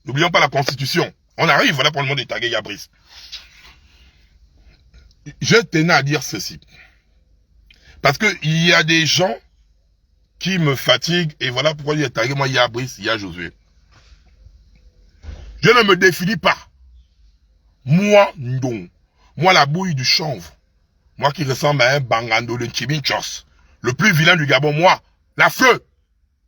N'oublions pas la Constitution. On arrive, voilà pour le monde de taguer Yabris. Je tenais à dire ceci. Parce que il y a des gens qui me fatiguent, et voilà pourquoi il y a tagué moi, il y a Brice, il y a Josué. Je ne me définis pas. Moi, non. Moi, la bouille du chanvre. Moi qui ressemble à un bangando de Chimichos. Le plus vilain du Gabon, moi. La feu.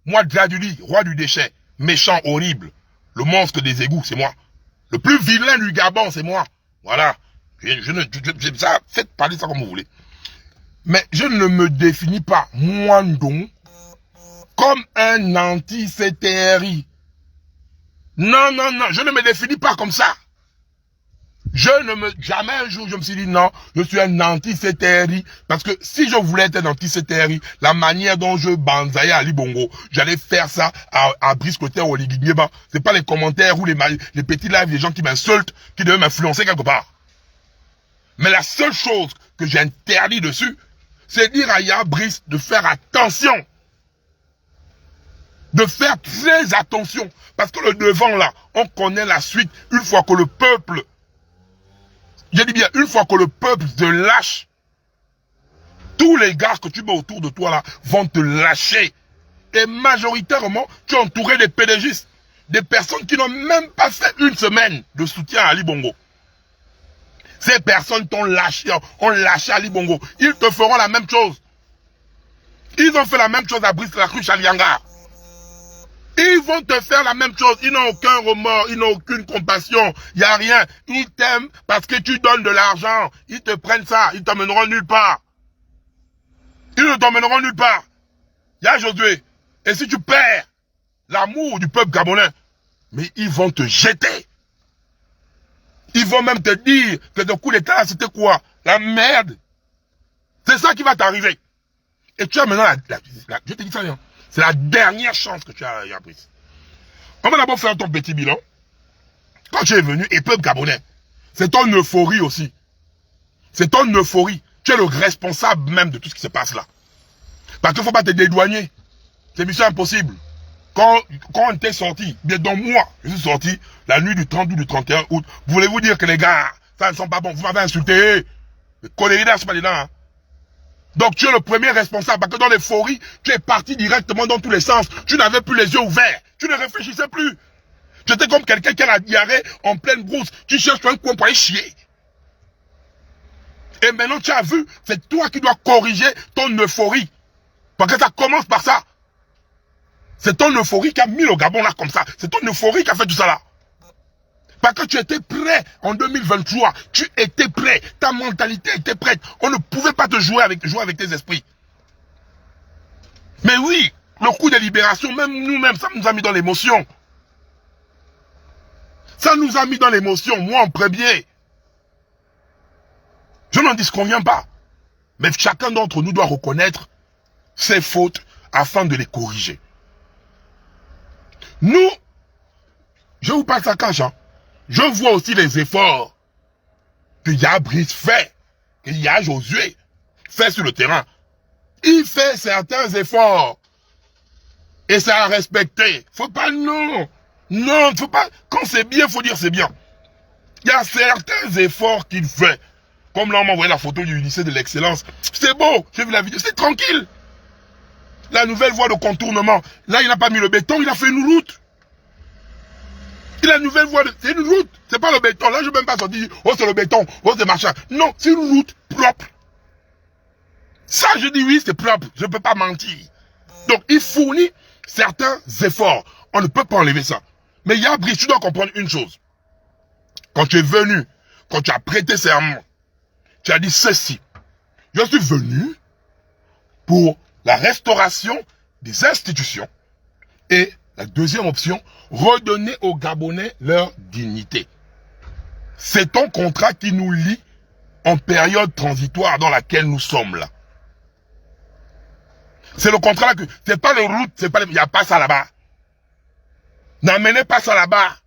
Moi, Djaduli, roi du déchet. Méchant, horrible. Le monstre des égouts, c'est moi. Le plus vilain du Gabon, c'est moi. Voilà. Ça, faites parler ça comme vous voulez. Mais je ne me définis pas, moi, non, comme un anti-CTRI. Non, non, non, je ne me définis pas comme ça. Jamais un jour je me suis dit non, je suis un anti-CTRI. Parce que si je voulais être un anti-CTRI, la manière dont je banzaillais à Ali Bongo, j'allais faire ça à Brice Clotaire ou Oligui Nguema. C'est pas les commentaires ou les petits lives des gens qui m'insultent qui devaient m'influencer quelque part. Mais la seule chose que j'ai interdit dessus, c'est dire à Yabris de faire attention. De faire très attention. Parce que le devant là, on connaît la suite une fois que le peuple, je dis bien, une fois que le peuple te lâche, tous les gars que tu mets autour de toi là vont te lâcher. Et majoritairement, tu es entouré des pédégistes, des personnes qui n'ont même pas fait une semaine de soutien à Ali Bongo. Ces personnes t'ont lâché, ont lâché Ali Bongo. Ils te feront la même chose. Ils ont fait la même chose à Brice Lacruche, à Lianga. Ils vont te faire la même chose. Ils n'ont aucun remords, ils n'ont aucune compassion. Il n'y a rien. Ils t'aiment parce que tu donnes de l'argent. Ils te prennent ça. Ils t'emmèneront nulle part. Ils ne t'emmèneront nulle part. Il y a Josué. Et si tu perds l'amour du peuple gabonais, mais ils vont te jeter. Ils vont même te dire que le coup d'état, c'était quoi? La merde. C'est ça qui va t'arriver. Et tu as maintenant je te dis ça, hein. C'est la dernière chance que tu as prise. On va d'abord faire ton petit bilan. Quand tu es venu, et peuple gabonais, c'est ton euphorie aussi. C'est ton euphorie. Tu es le responsable même de tout ce qui se passe là. Parce qu'il ne faut pas te dédouaner. C'est mission impossible. Quand on était sorti, bien donc moi, je suis sorti la nuit du 30 ou du 31 août. Voulez-vous dire que les gars, ça ne sont pas bons. Vous m'avez insulté. Les conneries là, c'est pas dedans. Hein. Donc tu es le premier responsable. Parce que dans l'euphorie, tu es parti directement dans tous les sens. Tu n'avais plus les yeux ouverts. Tu ne réfléchissais plus. Tu étais comme quelqu'un qui a la diarrhée en pleine brousse. Tu cherches un coin pour aller chier. Et maintenant tu as vu, c'est toi qui dois corriger ton euphorie. Parce que ça commence par ça. C'est ton euphorie qui a mis le Gabon là comme ça. C'est ton euphorie qui a fait tout ça là. Parce que tu étais prêt en 2023. Tu étais prêt. Ta mentalité était prête. On ne pouvait pas te jouer avec tes esprits. Mais oui, le coup de libération, même nous-mêmes, ça nous a mis dans l'émotion. Ça nous a mis dans l'émotion, moi en premier. Je n'en disconviens pas. Mais chacun d'entre nous doit reconnaître ses fautes afin de les corriger. Nous, je vous passe à cache, hein. Je vois aussi les efforts que Yabris fait, que Yaya Josué fait sur le terrain. Il fait certains efforts. Et ça a respecté. Faut pas, non. Non, faut pas. Quand c'est bien, faut dire c'est bien. Il y a certains efforts qu'il fait. Comme là, on m'a envoyé la photo du lycée de l'excellence. C'est beau, j'ai vu la vidéo, c'est tranquille. La nouvelle voie de contournement. Là, il n'a pas mis le béton, il a fait une route. Il a une nouvelle voie de... C'est une route. C'est pas le béton. Là, je ne peux même pas sortir. Oh, c'est le béton. Oh, c'est machin. Non, c'est une route propre. Ça, je dis oui, c'est propre. Je ne peux pas mentir. Donc, il fournit certains efforts. On ne peut pas enlever ça. Mais Yabris, tu dois comprendre une chose. Quand tu es venu, quand tu as prêté serment, tu as dit ceci. Je suis venu pour la restauration des institutions et la deuxième option, redonner aux Gabonais leur dignité. C'est ton contrat qui nous lie en période transitoire dans laquelle nous sommes là. C'est le contrat là que, c'est pas les routes, c'est pas il n'y a pas ça là-bas. N'emmenez pas ça là-bas.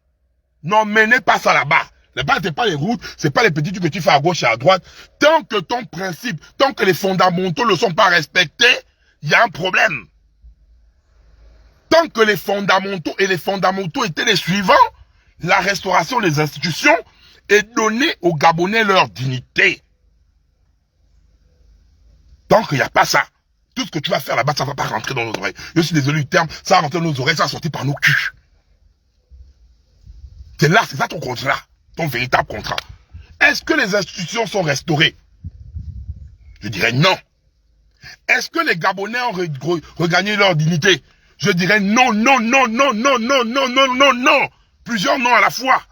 N'emmenez pas ça là-bas. Là-bas, c'est pas les routes, c'est pas les petits trucs que tu fais à gauche et à droite. Tant que ton principe, tant que les fondamentaux ne sont pas respectés, il y a un problème. Tant que les fondamentaux étaient les suivants, la restauration des institutions et donner aux Gabonais leur dignité. Tant qu'il n'y a pas ça, tout ce que tu vas faire là-bas, ça ne va pas rentrer dans nos oreilles. Je suis désolé du terme, ça va rentrer dans nos oreilles, ça va sortir par nos culs. C'est là, c'est ça ton contrat, ton véritable contrat. Est-ce que les institutions sont restaurées? Je dirais non. Est-ce que les Gabonais ont regagné leur dignité? Je dirais non, non, non, non, non, non, non, non, non, non. Plusieurs non à la fois.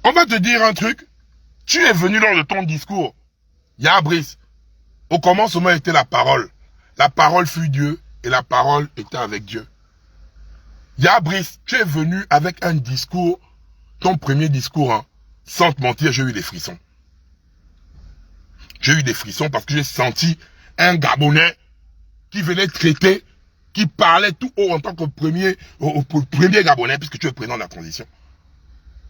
On va te dire un truc. Tu es venu lors de ton discours. Brice. Au commencement était la parole. La parole fut Dieu et la parole était avec Dieu. Brice, tu es venu avec un discours, ton premier discours, hein. Sans te mentir, j'ai eu des frissons. J'ai eu des frissons parce que j'ai senti un Gabonais qui venait traiter, qui parlait tout haut en tant que premier Gabonais, puisque tu es président de la transition.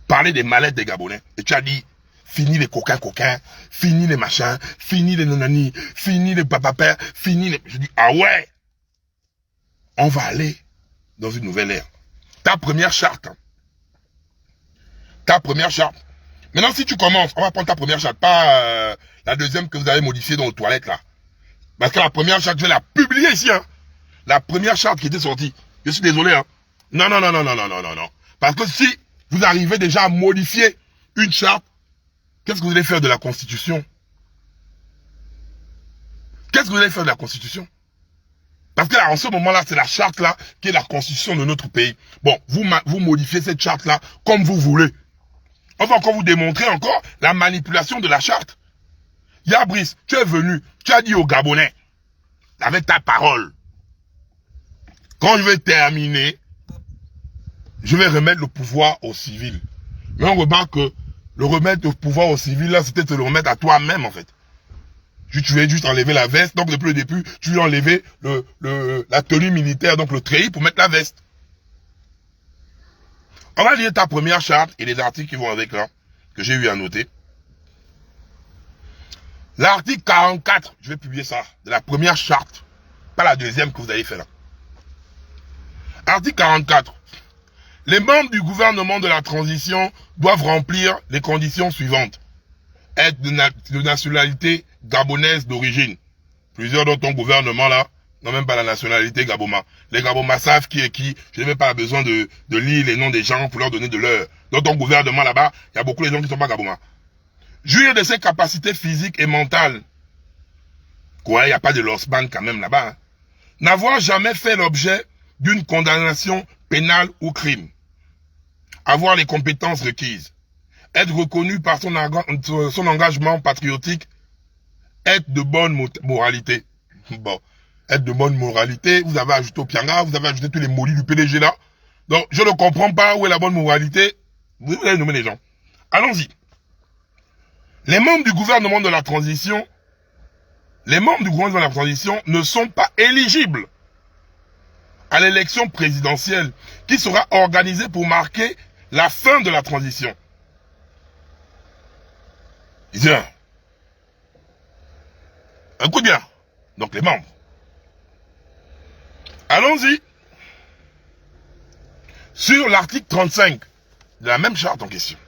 Parler des mallettes des Gabonais. Et tu as dit, fini les coquins, fini les machins, fini les nonani, fini les papapères, fini les... Je dis, ah ouais, on va aller dans une nouvelle ère. Ta première charte. Ta première charte. Maintenant, si tu commences, on va prendre ta première charte, pas la deuxième que vous avez modifiée dans les toilettes, là. Parce que la première charte, je vais la publier ici, hein. La première charte qui était sortie. Je suis désolé, hein. Non, non, non, non, non, non, non, non, non. Parce que si vous arrivez déjà à modifier une charte, qu'est-ce que vous allez faire de la Constitution? Qu'est-ce que vous allez faire de la Constitution? Parce que là, en ce moment-là, c'est la charte là qui est la constitution de notre pays. Bon, vous modifiez cette charte là comme vous voulez. On va encore vous démontrer encore la manipulation de la charte. Brice, tu es venu, tu as dit aux Gabonais, avec ta parole, quand je vais terminer, je vais remettre le pouvoir aux civils. Mais on remarque que le remettre le pouvoir aux civils là, c'était te le remettre à toi-même en fait. Tu veux juste enlever la veste, donc depuis le début, tu veux enlever la tenue militaire, donc le treillis pour mettre la veste. On va lire ta première charte et les articles qui vont avec là, que j'ai eu à noter. L'article 44, je vais publier ça, de la première charte, pas la deuxième que vous avez fait là. Article 44. Les membres du gouvernement de la transition doivent remplir les conditions suivantes. Être de nationalité gabonaise d'origine. Plusieurs dans ton gouvernement là n'ont même pas la nationalité gaboma. Les gabomas savent qui est qui. Je n'ai même pas besoin de lire les noms des gens pour leur donner de l'heure. Dans ton gouvernement là-bas, il y a beaucoup de gens qui ne sont pas gabomas. Jouir de ses capacités physiques et mentales. Quoi, il n'y a pas de losban quand même là-bas. Hein. N'avoir jamais fait l'objet d'une condamnation pénale ou crime. Avoir les compétences requises. Être reconnu par son engagement patriotique, être de bonne moralité. Bon, être de bonne moralité, vous avez ajouté au pianga, vous avez ajouté tous les molis du PDG là. Donc, je ne comprends pas où est la bonne moralité. Vous allez nommer les gens. Allons-y. Les membres du gouvernement de la transition, ne sont pas éligibles à l'élection présidentielle qui sera organisée pour marquer la fin de la transition. Bien. Un coup de bien. Donc les membres. Allons-y. Sur l'article 35 de la même charte en question.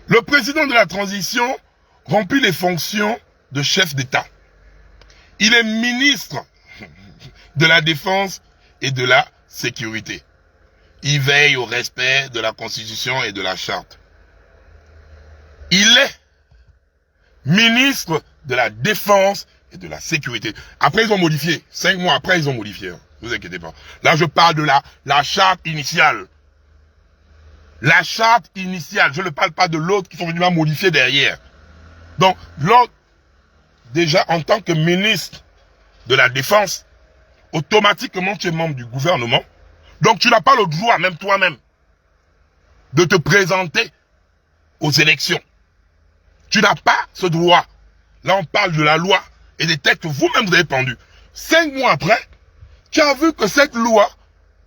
Le président de la transition remplit les fonctions de chef d'État. Il est ministre de la Défense et de la Sécurité. Il veille au respect de la Constitution et de la Charte. Il est ministre de la Défense et de la Sécurité. Après, ils ont modifié. 5 mois après, ils ont modifié. Ne vous inquiétez pas. Là, je parle de la charte initiale. La charte initiale. Je ne parle pas de l'autre qui sont venus la modifier derrière. Donc, l'autre, déjà, en tant que ministre de la Défense, automatiquement, tu es membre du gouvernement. Donc, tu n'as pas le droit, même toi-même, de te présenter aux élections. Tu n'as pas ce droit. Là, on parle de la loi et des textes que vous-même vous avez pendus. 5 mois après, tu as vu que cette loi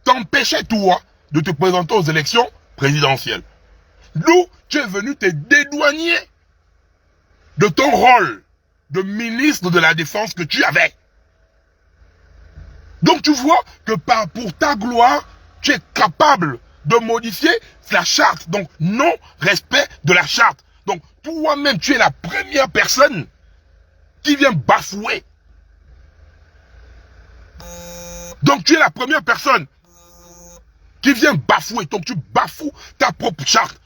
t'empêchait, toi, de te présenter aux élections présidentielles. D'où tu es venu te dédouaner de ton rôle de ministre de la Défense que tu avais. Donc tu vois que pour ta gloire, tu es capable de modifier la charte. Donc non-respect de la charte. Donc toi-même, tu es la première personne qui vient bafouer. Donc tu es la première personne qui vient bafouer. Donc tu bafoues ta propre charte.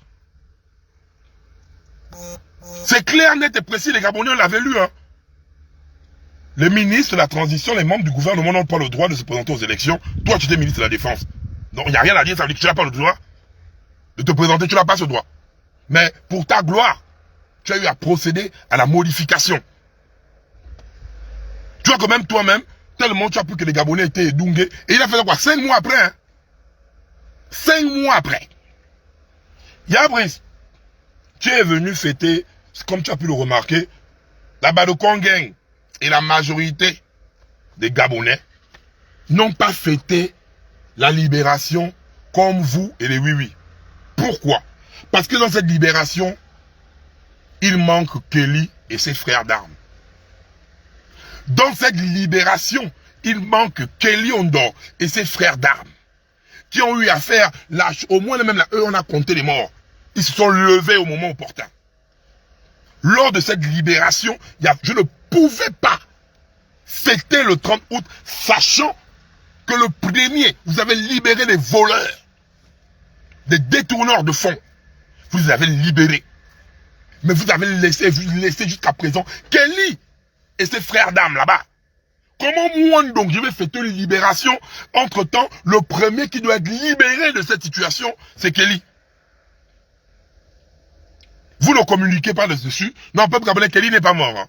C'est clair, net et précis, les Gabonais l'avaient lu. Hein. Les ministres de la transition, les membres du gouvernement n'ont pas le droit de se présenter aux élections. Toi, tu es ministre de la Défense. Donc il n'y a rien à dire, ça veut dire que tu n'as pas le droit de te présenter, tu n'as pas ce droit. Mais pour ta gloire, tu as eu à procéder à la modification. Tu vois que même toi-même, tellement tu as pu que les Gabonais étaient édouingués. Et il a fait quoi 5 mois après. Hein? 5 mois après. Yabris, tu es venu fêter, comme tu as pu le remarquer, la Badokongeng et la majorité des Gabonais n'ont pas fêté la libération comme vous et les oui-oui. Pourquoi? Parce que dans cette libération, il manque Kelly et ses frères d'armes. Dans cette libération, il manque Kelly Ondor et ses frères d'armes qui ont eu à faire, au moins même là, eux on a compté les morts. Ils se sont levés au moment opportun. Lors de cette libération, je ne pouvais pas fêter le 30 août, sachant que le premier, vous avez libéré des voleurs, des détourneurs de fonds. Vous les avez libérés. Mais vous avez laissé jusqu'à présent Kelly et ses frères d'armes là-bas. Comment moi donc je vais fêter une libération? Entre-temps, le premier qui doit être libéré de cette situation, c'est Kelly. Vous ne communiquez pas dessus. Non, peuple gabonais, Kelly n'est pas mort. Hein.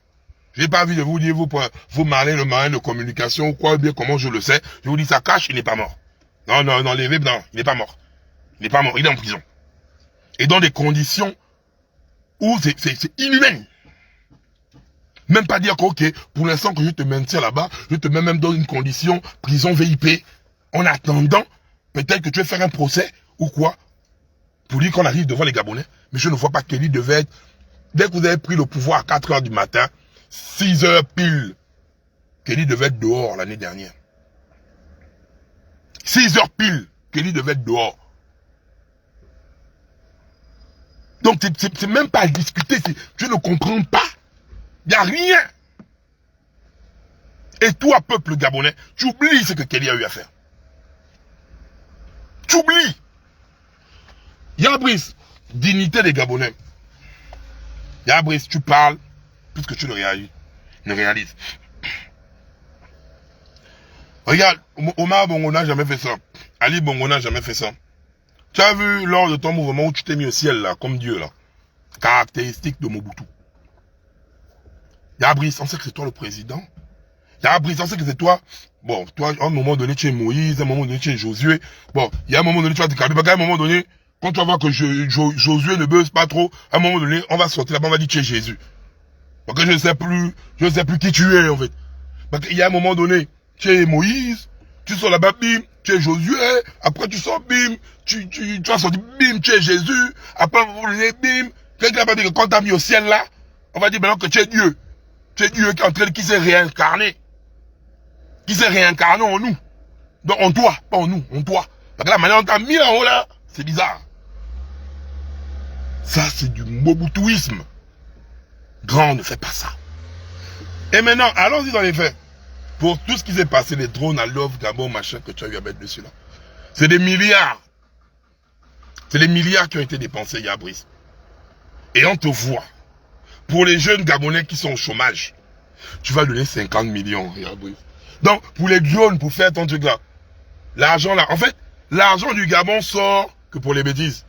Je n'ai pas envie de vous dire, vous marrer le marin de communication ou quoi, bien comment je le sais. Je vous dis, ça cache, il n'est pas mort. Non, non, non, non, il n'est pas mort. Il n'est pas mort, il est en prison. Et dans des conditions où c'est inhumain. Même pas dire que, ok, pour l'instant que je te maintiens là-bas, je te mets même dans une condition prison VIP. En attendant, peut-être que tu vas faire un procès ou quoi, pour dire qu'on arrive devant les Gabonais. Mais je ne vois pas Kelly devait être, dès que vous avez pris le pouvoir à 4 h du matin, 6 h pile, Kelly devait être dehors l'année dernière. 6 h pile, Kelly devait être dehors. Donc c'est même pas à discuter, tu ne comprends pas. Il n'y a rien. Et toi, peuple gabonais, tu oublies ce que Kelly a eu à faire. Tu oublies. Yabris, dignité des Gabonais. Yabris, tu parles, puisque tu le réalises. Regarde, Omar Bongo n'a jamais fait ça. Ali Bongo n'a jamais fait ça. Tu as vu lors de ton mouvement où tu t'es mis au ciel là, comme Dieu là. Caractéristique de Mobutu. Yabris, on sait que c'est toi le président. Yabris, on sait que c'est toi. Bon, toi, à un moment donné, tu es Moïse, à un moment donné, tu es Josué. Bon, il y a un moment donné, tu vas te calmer. À un moment donné, quand tu vas voir que Josué ne buzz pas trop, à un moment donné, on va sortir là-bas, on va dire tu es Jésus. Parce que je ne sais plus qui tu es, en fait. Parce qu'il y a un moment donné, tu es Moïse, tu sors là-bas, bim, tu es Josué, après tu sors, bim, tu vas sortir, bim, tu es Jésus, après, bim, quelqu'un va dire que quand tu as mis au ciel là, on va dire maintenant que tu es Dieu. Tu es Dieu qui s'est réincarné. Qui s'est réincarné en nous. Donc en toi, pas en nous, en toi. Parce que là, maintenant, on t'a mis en haut là, c'est bizarre. Ça, c'est du mobutouisme. Grand, ne fais pas ça. Et maintenant, allons-y dans les faits. Pour tout ce qui s'est passé, les drones à Love, Gabon, machin, que tu as eu à mettre dessus là. C'est des milliards. C'est des milliards qui ont été dépensés, Yabris. Et on te voit. Pour les jeunes Gabonais qui sont au chômage, tu vas donner 50 millions, Yabris. Donc, pour les drones, pour faire ton truc là, l'argent là, en fait, l'argent du Gabon sort que pour les bêtises.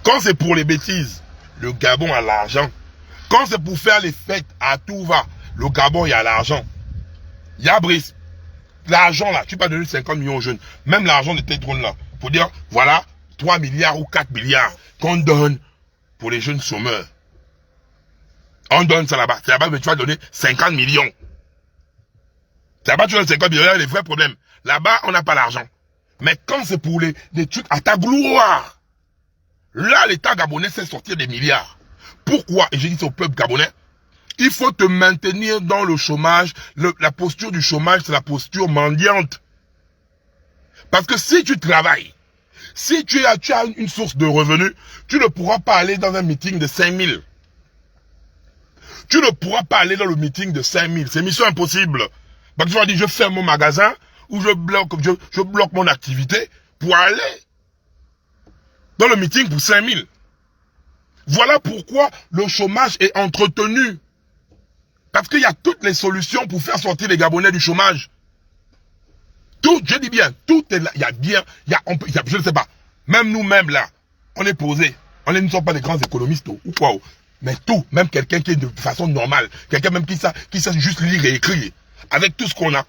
Quand c'est pour les bêtises, le Gabon a l'argent. Quand c'est pour faire les fêtes à tout va, le Gabon, il y a l'argent. Yabris, l'argent là, tu peux donner 50 millions aux jeunes. Même l'argent de tes drones là. Pour dire, voilà, 3 milliards ou 4 milliards qu'on donne pour les jeunes chômeurs. On donne ça là-bas. C'est là-bas que tu vas donner 50 millions. C'est là-bas que tu donnes 50 millions, il y a les vrais problèmes. Là-bas, on n'a pas l'argent. Mais quand c'est pour des trucs à ta gloire, là, l'État gabonais sait sortir des milliards. Pourquoi? Et j'ai dit ça au peuple gabonais. Il faut te maintenir dans le chômage. La posture du chômage, c'est la posture mendiante. Parce que si tu travailles, si tu as une source de revenus, tu ne pourras pas aller dans un meeting de 5000. Tu ne pourras pas aller dans le meeting de 5000. C'est mission impossible. Parce que tu vas dire, je ferme mon magasin ou je bloque mon activité pour aller dans le meeting pour 5000. Voilà pourquoi le chômage est entretenu. Parce qu'il y a toutes les solutions pour faire sortir les Gabonais du chômage. Tout, je dis bien, tout est là. Il y a bien, je ne sais pas. Même nous-mêmes là, on est posés. Nous ne sommes pas des grands économistes ou quoi. Mais tout, même quelqu'un qui est de façon normale, quelqu'un même qui sait juste lire et écrire, avec tout ce qu'on a,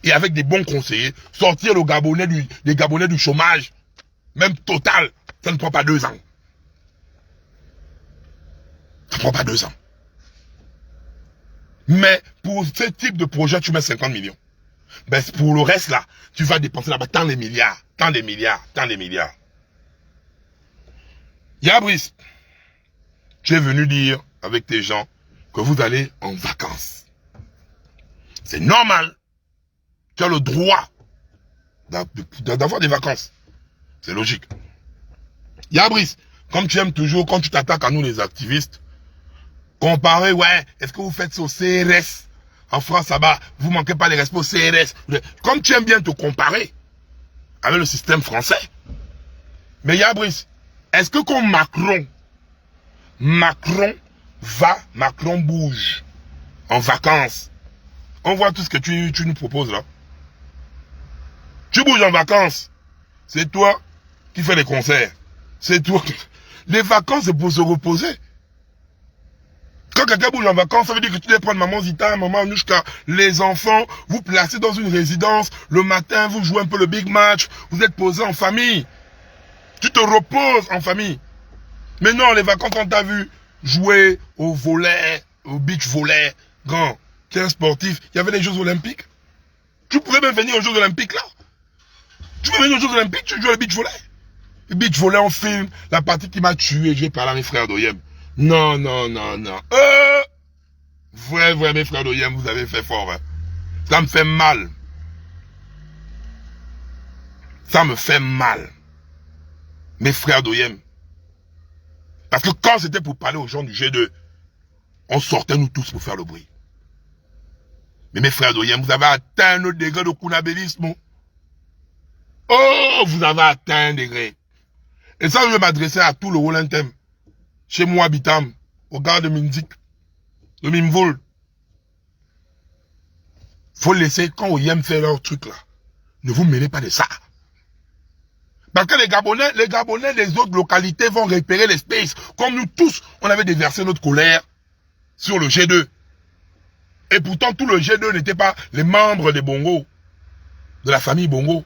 et avec des bons conseillers, sortir les Gabonais du chômage, même total, ça ne prend pas 2 ans. Ça ne prend pas 2 ans. Mais pour ce type de projet, tu mets 50 millions. Ben, pour le reste là, tu vas dépenser là-bas tant des milliards, tant des milliards, tant des milliards. Yabrice, tu es venu dire avec tes gens que vous allez en vacances. C'est normal. Tu as le droit d'avoir des vacances. C'est logique. Yabrice, comme tu aimes toujours, quand tu t'attaques à nous les activistes, comparer, ouais, est-ce que vous faites ça au CRS? En France, là-bas, vous manquez pas les respects au CRS. Comme tu aimes bien te comparer avec le système français. Mais Yabrice, est-ce que comme Macron bouge en vacances? On voit tout ce que tu nous proposes là. Tu bouges en vacances. C'est toi qui fais les concerts. C'est toi. Les vacances, c'est pour se reposer. Quand quelqu'un bouge en vacances, ça veut dire que tu dois prendre maman Zita, maman Anouchka, les enfants, vous placez dans une résidence, le matin, vous jouez un peu le big match, vous êtes posé en famille. Tu te reposes en famille. Mais non, les vacances, on t'a vu jouer au volley, au beach volley, grand, tu es un sportif, il y avait les Jeux Olympiques. Tu pouvais même venir aux Jeux Olympiques là. Tu peux venir aux Jeux Olympiques, tu joues au beach volley. Le beach volley, on filme la partie qui m'a tué, j'ai parlé à mes frères d'Oyem. Non, non, non, non. Vrai, mes frères d'Oyem, vous avez fait fort. Hein. Ça me fait mal. Ça me fait mal. Mes frères d'Oyem. Parce que quand c'était pour parler aux gens du G2, on sortait nous tous pour faire le bruit. Mais mes frères d'Oyem, vous avez atteint un autre degré de kunabélisme. Oh, vous avez atteint un degré. Et ça, je vais m'adresser à tout le Wolantem. Chez moi, Habitam, au gars de Minzik, de Mimvoul. Faut laisser, quand Oyem fait leur truc là, ne vous mêlez pas de ça. Parce que les Gabonais des autres localités vont repérer les spaces. Comme nous tous, on avait déversé notre colère sur le G2. Et pourtant, tout le G2 n'était pas les membres des Bongo, de la famille Bongo.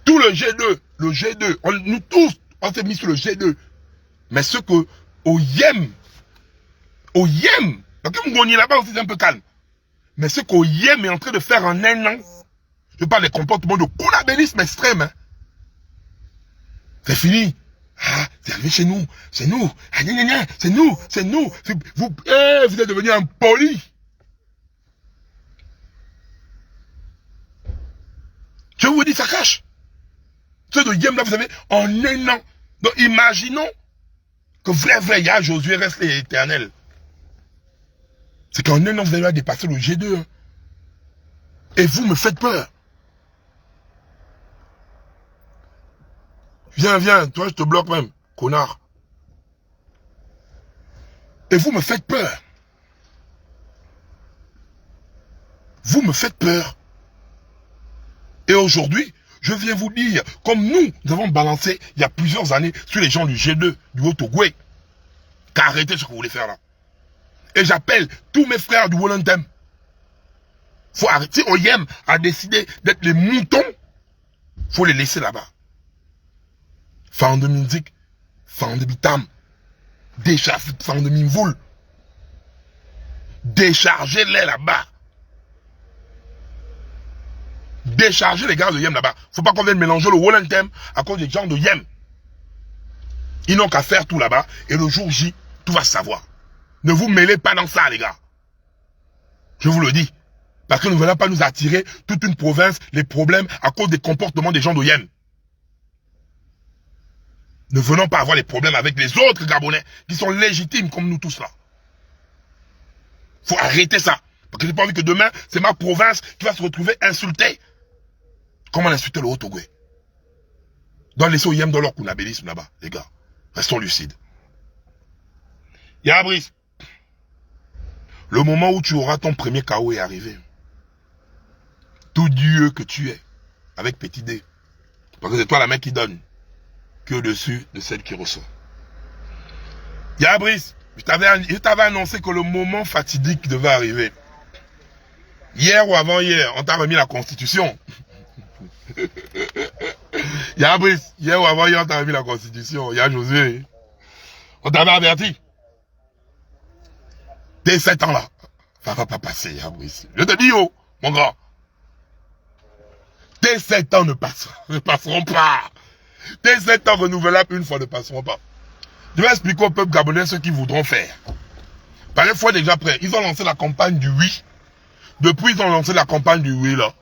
Tout le G2, nous tous, on s'est mis sur le G2. Mais ce que Oyem, donc Mgoni là-bas aussi c'est un peu calme. Mais ce qu'Oyem est en train de faire en un an, je parle des comportements de kunabélisme extrême. Hein. C'est fini. Ah, c'est arrivé chez nous. C'est nous. Ah, c'est nous. C'est nous. Vous êtes devenu impoli. Je vous dis, ça cache. Ce de Yem là, vous savez, en un an. Donc imaginons que vrai, il y a Josué reste l'éternel. C'est qu'en un an, vous allez dépasser le G2. Hein. Et vous me faites peur. Viens, toi je te bloque même, connard. Et vous me faites peur. Vous me faites peur. Et aujourd'hui, je viens vous dire, comme nous avons balancé il y a plusieurs années sur les gens du G2, du Haut-Ogooué, qu'arrêtez ce que vous voulez faire là. Et j'appelle tous mes frères du Wolantem. Faut arrêter. Oyem a décidé d'être les moutons. Faut les laisser là-bas. Fan de Minzik, fan de Bitam, fan de Mimvoul. Déchargez-les là-bas. Déchargez les gars de Yem là-bas. Faut pas qu'on vienne mélanger le Wolantem à cause des gens de Yem. Ils n'ont qu'à faire tout là-bas et le jour J, tout va se savoir. Ne vous mêlez pas dans ça, les gars. Je vous le dis. Parce que nous ne voulons pas nous attirer toute une province, les problèmes à cause des comportements des gens d'Oyem. Ne venons pas avoir les problèmes avec les autres Gabonais qui sont légitimes comme nous tous là. Faut arrêter ça. Parce que j'ai pas envie que demain, c'est ma province qui va se retrouver insultée. Comment insulter le Haut-Togoué? Dans les Oyem dans leur kunabélisme là-bas, les gars. Restons lucides. Yabris, le moment où tu auras ton premier KO est arrivé. Tout Dieu que tu es, avec petit D. Parce que c'est toi la main qui donne, que au-dessus de celle qui reçoit. Yabris, je t'avais annoncé que le moment fatidique devait arriver. Hier ou avant-hier, on t'a remis la Constitution. Yabris, hier ou avant-hier, on t'a remis la Constitution. Il y a Josué. On t'avait averti. Tes 7 ans là, ça va pas passer, Yabris. Je te dis, oh, mon grand. Tes 7 ans ne passeront pas. Tes 7 ans renouvelables une fois ne passeront pas. Je vais expliquer au peuple gabonais ce qu'ils voudront faire. Par une fois déjà prêt, ils ont lancé la campagne du oui. Depuis ils ont lancé la campagne du oui là.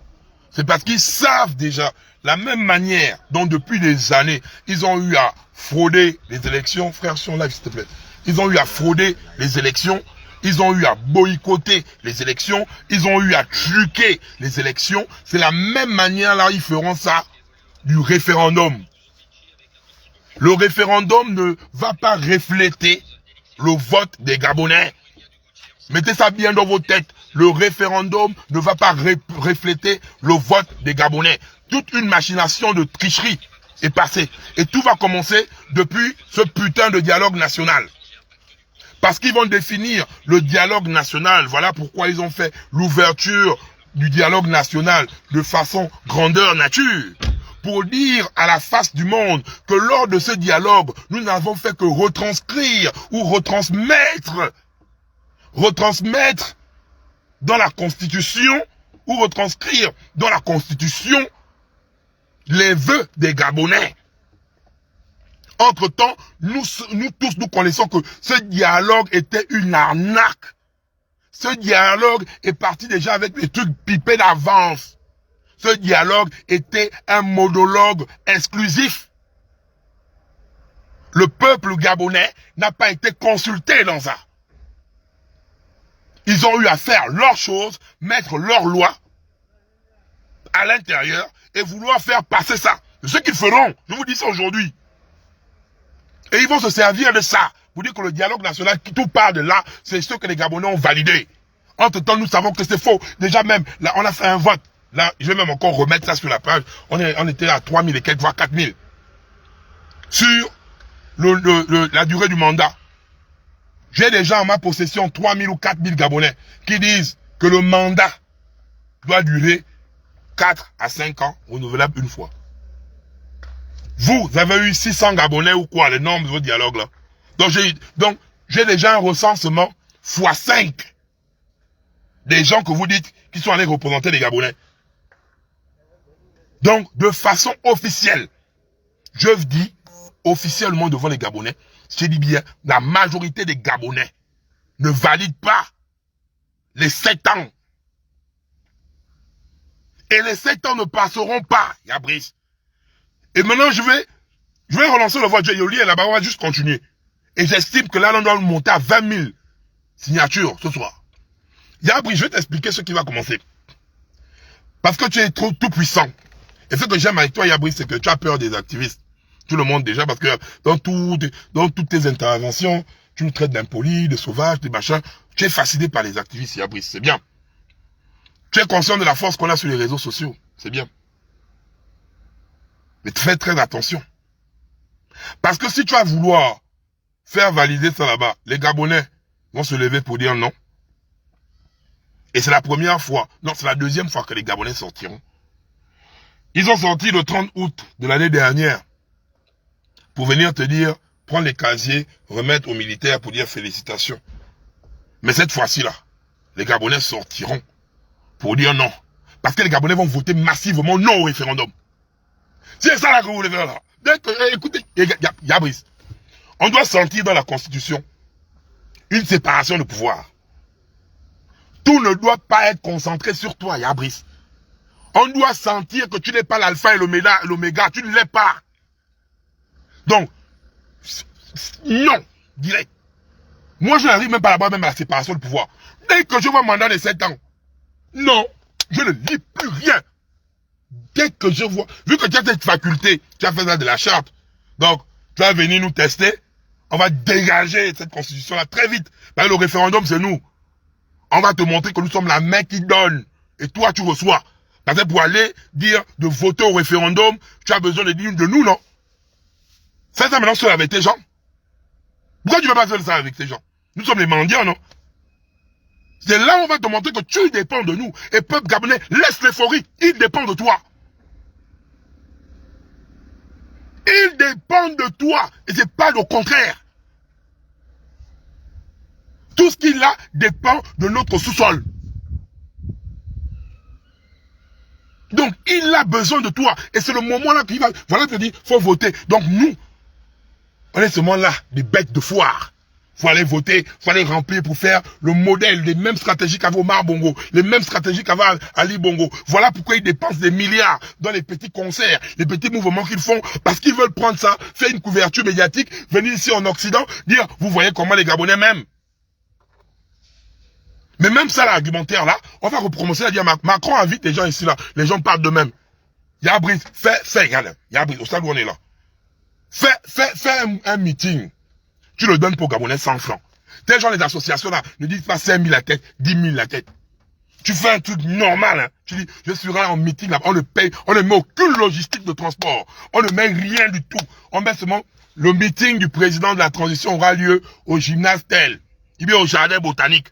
C'est parce qu'ils savent déjà la même manière dont depuis des années, ils ont eu à frauder les élections. Frère, sur live s'il te plaît. Ils ont eu à frauder les élections. Ils ont eu à boycotter les élections. Ils ont eu à truquer les élections. C'est la même manière là, ils feront ça du référendum. Le référendum ne va pas refléter le vote des Gabonais. Mettez ça bien dans vos têtes. Le référendum ne va pas refléter le vote des Gabonais. Toute une machination de tricherie est passée. Et tout va commencer depuis ce putain de dialogue national. Parce qu'ils vont définir le dialogue national. Voilà pourquoi ils ont fait l'ouverture du dialogue national de façon grandeur nature. Pour dire à la face du monde que lors de ce dialogue, nous n'avons fait que retranscrire ou retransmettre dans la Constitution ou retranscrire dans la Constitution les vœux des Gabonais. Entre-temps, nous tous, nous connaissons que ce dialogue était une arnaque. Ce dialogue est parti déjà avec des trucs pipés d'avance. Ce dialogue était un monologue exclusif. Le peuple gabonais n'a pas été consulté dans ça. Ils ont eu à faire leurs choses, mettre leurs lois à l'intérieur et vouloir faire passer ça. C'est ce qu'ils feront. Je vous dis ça aujourd'hui. Et ils vont se servir de ça. Vous dites que le dialogue national, qui tout part de là, c'est ce que les Gabonais ont validé. Entre-temps, nous savons que c'est faux. Déjà même, là, on a fait un vote. Là, je vais même encore remettre ça sur la page. On était à 3000 et quelques, voire 4000. Sur la durée du mandat. J'ai déjà en ma possession 3000 ou 4000 Gabonais qui disent que le mandat doit durer 4 à 5 ans, renouvelable une fois. Vous avez eu 600 Gabonais ou quoi, les normes de vos dialogues là. Donc, j'ai déjà un recensement x5 des gens que vous dites qui sont allés représenter les Gabonais. Donc, de façon officielle, je dis officiellement devant les Gabonais, je dis bien, la majorité des Gabonais ne valident pas les 7 ans. Et les 7 ans ne passeront pas, Yabris. Et maintenant, je vais relancer le vote. Yoli et là-bas, on va juste continuer. Et j'estime que là, on doit monter à 20 000 signatures ce soir. Yabris, je vais t'expliquer ce qui va commencer. Parce que tu es trop tout puissant. Et ce que j'aime avec toi, Yabris, c'est que tu as peur des activistes. Tout le monde déjà, parce que dans toutes tes interventions, tu nous traites d'impolis, de sauvages, de machins. Tu es fasciné par les activistes, Yabris, c'est bien. Tu es conscient de la force qu'on a sur les réseaux sociaux, c'est bien. Mais fais très attention. Parce que si tu vas vouloir faire valider ça là-bas, les Gabonais vont se lever pour dire non. Et c'est la première fois, non, c'est la deuxième fois que les Gabonais sortiront. Ils ont sorti le 30 août de l'année dernière pour venir te dire, prendre les casiers, remettre aux militaires pour dire félicitations. Mais cette fois-ci là, les Gabonais sortiront pour dire non. Parce que les Gabonais vont voter massivement non au référendum. C'est ça là que vous voulez faire là. Écoutez, Yabris, on doit sentir dans la Constitution une séparation de pouvoir. Tout ne doit pas être concentré sur toi, Yabris. On doit sentir que tu n'es pas l'alpha et l'oméga, tu ne l'es pas. Donc, non, direct. Moi, je n'arrive même pas là-bas, même à la séparation de pouvoir. Dès que je vois un mandat de 7 ans, non, je ne lis plus rien. Dès que je vois, vu que tu as cette faculté, tu as fait ça de la charte, donc, tu vas venir nous tester, on va dégager cette constitution-là très vite. Parce que le référendum, c'est nous. On va te montrer que nous sommes la main qui donne. Et toi, tu reçois. Parce que pour aller dire de voter au référendum, tu as besoin de dire de nous, non? Fais ça maintenant seul avec tes gens. Pourquoi tu ne fais pas seul ça avec tes gens? Nous sommes les mendiants, non? C'est là où on va te montrer que tu dépends de nous. Et peuple gabonais, laisse l'euphorie. Il dépend de toi. Il dépend de toi. Et c'est pas le contraire. Tout ce qu'il a dépend de notre sous-sol. Donc, il a besoin de toi. Et c'est le moment là qu'il va... Voilà, te dit, faut voter. Donc, nous, on est seulement là, des bêtes de foire. Faut aller voter, faut aller remplir pour faire le modèle, les mêmes stratégies qu'avait Omar Bongo, les mêmes stratégies qu'avait Ali Bongo. Voilà pourquoi ils dépensent des milliards dans les petits concerts, les petits mouvements qu'ils font, parce qu'ils veulent prendre ça, faire une couverture médiatique, venir ici en Occident, dire, vous voyez comment les Gabonais m'aiment. Mais même ça, l'argumentaire là, on va recommencer à dire, Macron invite les gens ici là, les gens parlent d'eux-mêmes. Yabris, regarde, Yabris, au stade où on est là. Fais un meeting. Tu le donnes pour Gabonais 100 francs. Tes gens, les associations là, ne disent pas 5 000 la tête, 10 000 la tête. Tu fais un truc normal, hein. Tu dis, je serai en meeting là, on le paye, on ne met aucune logistique de transport. On ne met rien du tout. On met seulement le meeting du président de la transition aura lieu au gymnase tel. Il vient au jardin botanique.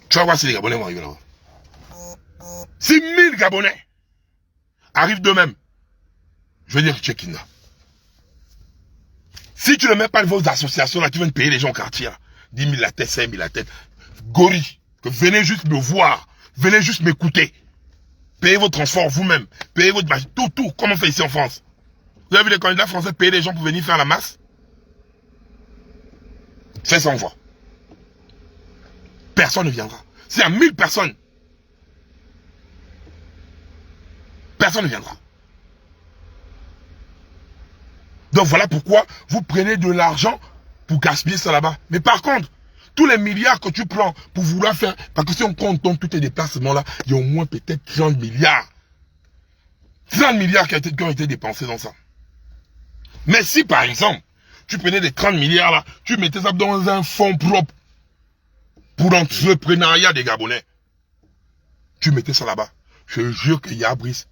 Tu vas voir si les Gabonais vont arriver là-bas. 6 000 Gabonais arrivent d'eux-mêmes. Je veux dire, check-in là. Si tu ne mets pas vos associations là, tu viens de payer les gens au quartier là. 10 000 la tête, 5 000 la tête. Gorille, que venez juste me voir, venez juste m'écouter. Payez vos transports vous-même, payez votre machine, tout, comme on fait ici en France. Vous avez vu les candidats français payer les gens pour venir faire la masse? Fais ça, on voit. Personne ne viendra. S'il y a 1000 personnes, personne ne viendra. Donc voilà pourquoi vous prenez de l'argent pour gaspiller ça là-bas. Mais par contre, tous les milliards que tu prends pour vouloir faire, parce que si on compte tous tes déplacements là, il y a au moins peut-être 30 milliards. 30 milliards qui ont été dépensés dans ça. Mais si par exemple, tu prenais les 30 milliards là, tu mettais ça dans un fonds propre pour l'entrepreneuriat des Gabonais, tu mettais ça là-bas. Je jure qu'il y a Brice.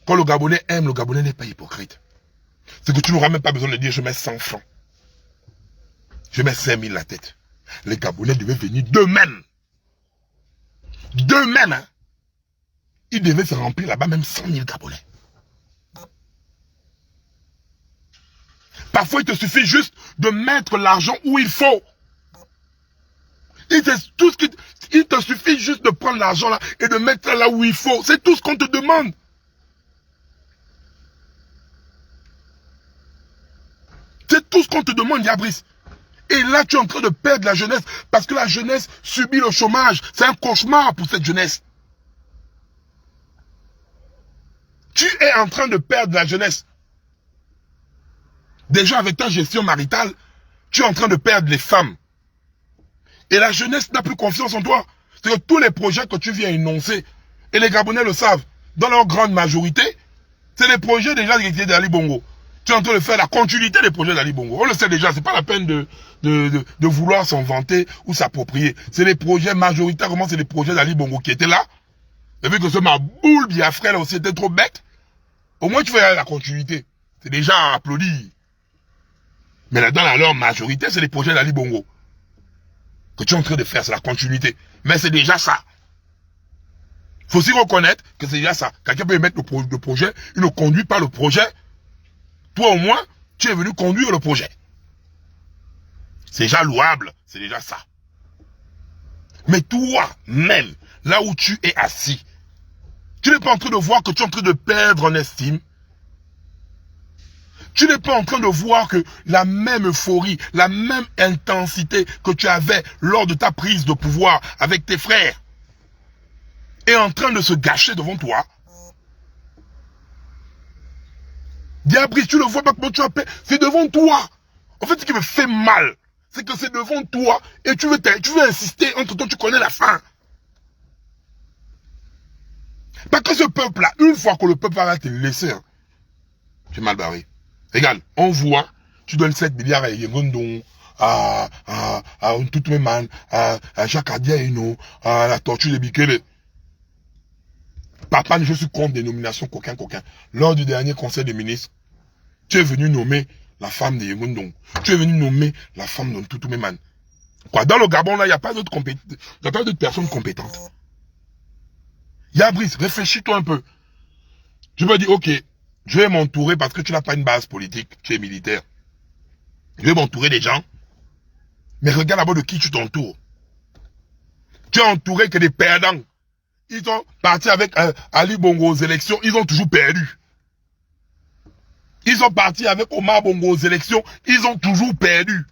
Quand le Gabonais aime, le Gabonais n'est pas hypocrite. C'est que tu n'auras même pas besoin de dire je mets 100 francs. Je mets 5 000 la tête. Les Gabonais devaient venir d'eux-mêmes. D'eux-mêmes, hein. Ils devaient se remplir là-bas même 100 000 Gabonais. Parfois, il te suffit juste de mettre l'argent où il faut. Il te suffit juste de prendre l'argent là et de mettre ça là où il faut. C'est tout ce qu'on te demande. C'est tout ce qu'on te demande, Yabris. Et là, tu es en train de perdre la jeunesse parce que la jeunesse subit le chômage. C'est un cauchemar pour cette jeunesse. Tu es en train de perdre la jeunesse. Déjà, avec ta gestion maritale, tu es en train de perdre les femmes. Et la jeunesse n'a plus confiance en toi. C'est que tous les projets que tu viens énoncer, et les Gabonais le savent, dans leur grande majorité, c'est les projets déjà qui étaient d'Ali Bongo. Tu es en train de faire la continuité des projets d'Ali Bongo. On le sait déjà, c'est pas la peine de vouloir s'en vanter ou s'approprier. C'est les projets majoritairement, c'est les projets d'Ali Bongo qui étaient là. Et vu que ce Maboul Biafra là aussi était trop bête, au moins tu fais la continuité. C'est déjà applaudi. Mais là, dans leur majorité, c'est les projets d'Ali Bongo que tu es en train de faire, c'est la continuité. Mais c'est déjà ça. Il faut aussi reconnaître que c'est déjà ça. Quelqu'un peut émettre le projet, il ne conduit pas le projet. Toi au moins, tu es venu conduire le projet. C'est déjà louable, c'est déjà ça. Mais toi, même, là où tu es assis, tu n'es pas en train de voir que tu es en train de perdre en estime. Tu n'es pas en train de voir que la même euphorie, la même intensité que tu avais lors de ta prise de pouvoir avec tes frères est en train de se gâcher devant toi. Diabris, tu ne vois pas comment tu as paix. C'est devant toi. En fait, ce qui me fait mal, c'est que c'est devant toi et tu veux insister. Entre temps, tu connais la fin. Parce que ce peuple-là, une fois que le peuple va te laisser, hein, tu es mal barré. Regarde, on voit, tu donnes 7 milliards à Yengondon, à Ntoutumeman, à Jacques Adiaïno, à la tortue de Bikele. Papa, je suis contre des nominations coquin. Lors du dernier conseil des ministres, tu es venu nommer la femme de Yengondon. Tu es venu nommer la femme de Ntoutumeman. Quoi, dans le Gabon, là, il n'y a pas d'autres personnes compétentes. Yabris, réfléchis-toi un peu. Je me dis, ok, je vais m'entourer parce que tu n'as pas une base politique, tu es militaire. Je vais m'entourer des gens. Mais regarde d'abord de qui tu t'entoures. Tu es entouré que des perdants. Ils sont partis avec Ali Bongo aux élections, ils ont toujours perdu. Ils sont partis avec Omar Bongo aux élections, ils ont toujours perdu.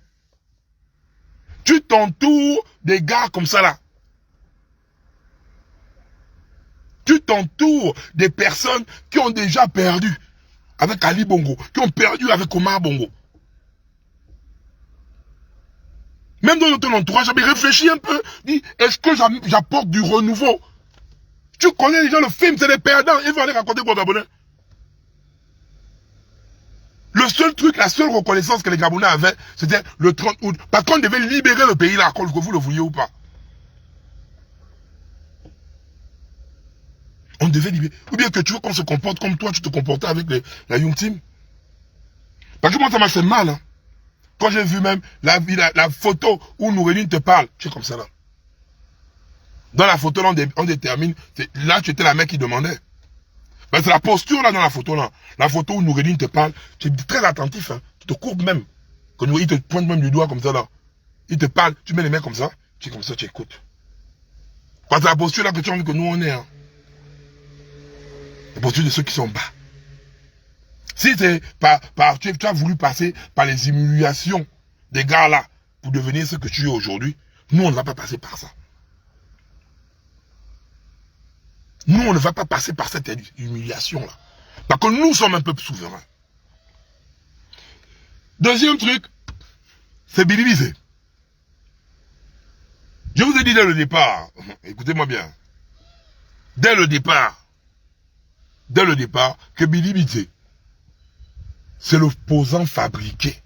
Tu t'entoures des gars comme ça là. Tu t'entoures des personnes qui ont déjà perdu avec Ali Bongo, qui ont perdu avec Omar Bongo. Même dans ton entourage, j'avais réfléchi un peu, dit, est-ce que j'apporte du renouveau? Tu connais déjà le film, c'est des perdants, ils vont aller raconter quoi, Gabonais? Le seul truc, la seule reconnaissance que les Gabonais avaient, c'était le 30 août. Parce qu'on devait libérer le pays là, que vous le vouliez ou pas. On devait libérer. Ou bien que tu veux qu'on se comporte comme toi, tu te comportais avec la Young Team. Parce que moi, ça m'a fait mal. Hein. Quand j'ai vu même la photo où Noureddine te parle, tu es comme ça là. Dans la photo, là, on détermine. Là, tu étais la mec qui demandait. Ben, c'est la posture là dans la photo là. La photo où Noureddine te parle, tu es très attentif. Hein. Tu te courbes même. Que Noureddine te pointe même du doigt comme ça là. Il te parle, tu mets les mains comme ça. Tu es comme ça, tu écoutes. Quand c'est la posture là que tu as envie que nous on est. Hein. La posture de ceux qui sont bas. Si c'est tu as voulu passer par les humiliations des gars là pour devenir ce que tu es aujourd'hui, nous on ne va pas passer par ça. Nous on ne va pas passer par cette humiliation là. Parce que nous sommes un peuple souverain. Deuxième truc, c'est Bilibizé. Je vous ai dit dès le départ, écoutez-moi bien, dès le départ, que Bilibizé, c'est l'opposant fabriqué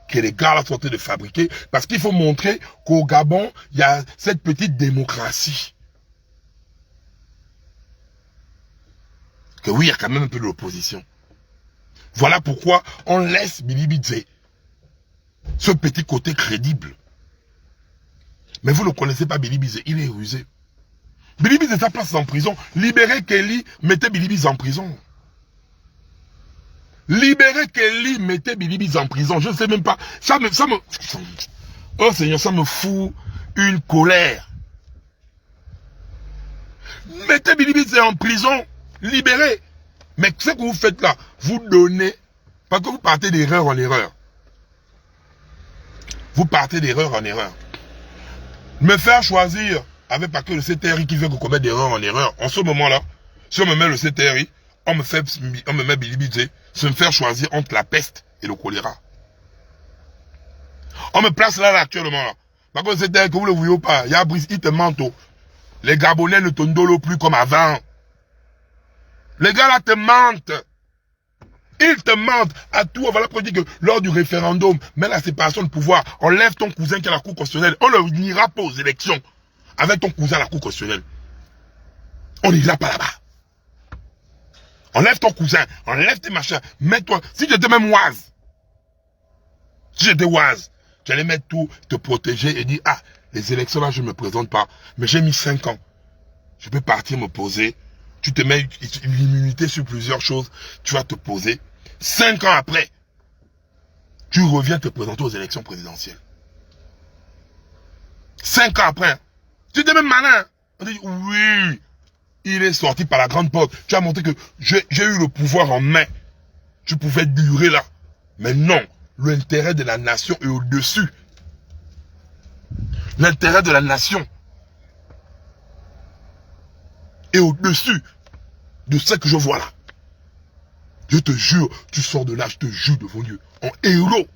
que les gars là sont en train de fabriquer parce qu'il faut montrer qu'au Gabon, il y a cette petite démocratie. Que oui, il y a quand même un peu de l'opposition. Voilà pourquoi on laisse Bilibizé ce petit côté crédible. Mais vous ne connaissez pas Bilibizé, il est rusé. Bilibizé, sa place en prison. Libérez Kelly, mettez Bilibizé en prison. Libérez Kelly, mettez Bilibizé en prison. Je ne sais même pas. Oh Seigneur, ça me fout une colère. Mettez Bilibizé en prison. Libérez. Mais ce que vous faites là, vous donnez, parce que vous partez d'erreur en erreur. Vous partez d'erreur en erreur. Me faire choisir avec pas que le CTRI qui veut que commettre d'erreur en erreur. En ce moment-là, si on me met le CTRI, on me met Bilibizé, c'est me faire choisir entre la peste et le choléra. On me place là actuellement. Là. Par contre, le CTRI, que vous le voyez pas, il y a Brice, il te mente. Les Gabonais ne te ndolo plus comme avant. Les gars là te mentent. Ils te mentent à tout. Voilà pour dire que lors du référendum, mais la séparation de pouvoir, on lève ton cousin qui est à la Cour constitutionnelle. On le n'ira pas aux élections avec ton cousin à la Cour constitutionnelle. On n'ira pas là-bas. On lève ton cousin, on lève tes machins. Mets-toi. Si j'étais même oise, si j'étais oise, j'allais mettre tout, te protéger et dire, ah, les élections là, je ne me présente pas. Mais j'ai mis 5 ans. Je peux partir me poser. Tu te mets l'immunité sur plusieurs choses. Tu vas te poser. 5 ans après, tu reviens te présenter aux élections présidentielles. 5 ans après, tu es même malin. On te dit, oui, il est sorti par la grande porte. Tu as montré que j'ai eu le pouvoir en main. Tu pouvais durer là. Mais non, l'intérêt de la nation est au-dessus. L'intérêt de la nation est au-dessus de ce que je vois là. Je te jure, tu sors de là, je te jure devant Dieu, en héros.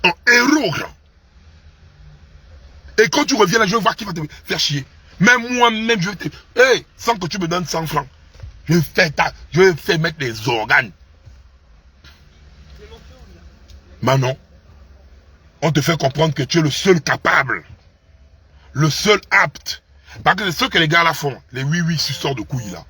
En héros, grand. Et quand tu reviens là, je vais voir qui va te faire chier. Même moi-même, je vais te... Hey, sans que tu me donnes 100 francs, je vais faire mettre les organes. Maintenant, on te fait comprendre que tu es le seul capable. Le seul apte. Parce que c'est ce que les gars là font. Les oui, suceurs de couilles là.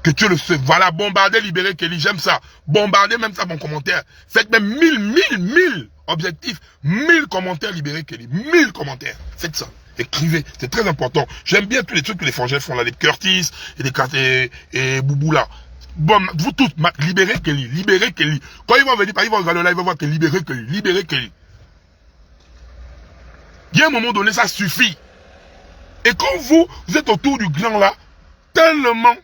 Que tu es le seul. Voilà, bombarder, libérer Kelly. J'aime ça. Bombarder même ça, mon commentaire. Faites même 1000 objectifs. 1000 commentaires, libérer Kelly. 1000 commentaires. Faites ça. Écrivez. C'est très important. J'aime bien tous les trucs que les frangins font là. Les Curtis et Boubou là. Bon, vous tous, libérez Kelly. Libérez Kelly. Quand ils vont venir, ils vont regarder là, ils vont voir que libérer Kelly. Libérez Kelly. Il y a un moment donné, ça suffit. Et quand vous êtes autour du gland là, tellement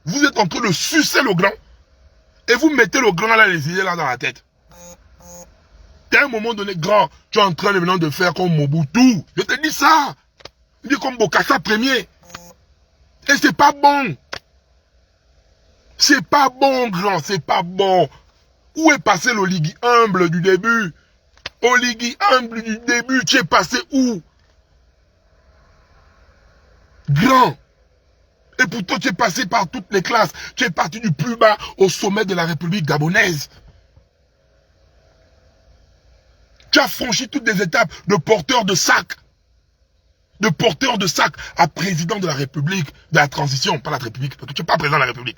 vous êtes en train de sucer le gland et vous mettez le gland là, les idées là dans la tête. À un moment donné, grand, tu es en train maintenant de faire comme Mobutu. Je te dis ça. Je dis comme Bokassa premier. Et c'est pas bon. C'est pas bon, grand, c'est pas bon. Où est passé l'Oligui humble du début? Oligui humble du début, tu es passé où? Grand. Et pourtant, tu es passé par toutes les classes. Tu es parti du plus bas au sommet de la République gabonaise. Tu as franchi toutes les étapes de porteur de sac. De porteur de sac à président de la République, de la transition, pas la République, parce que tu n'es pas président de la République.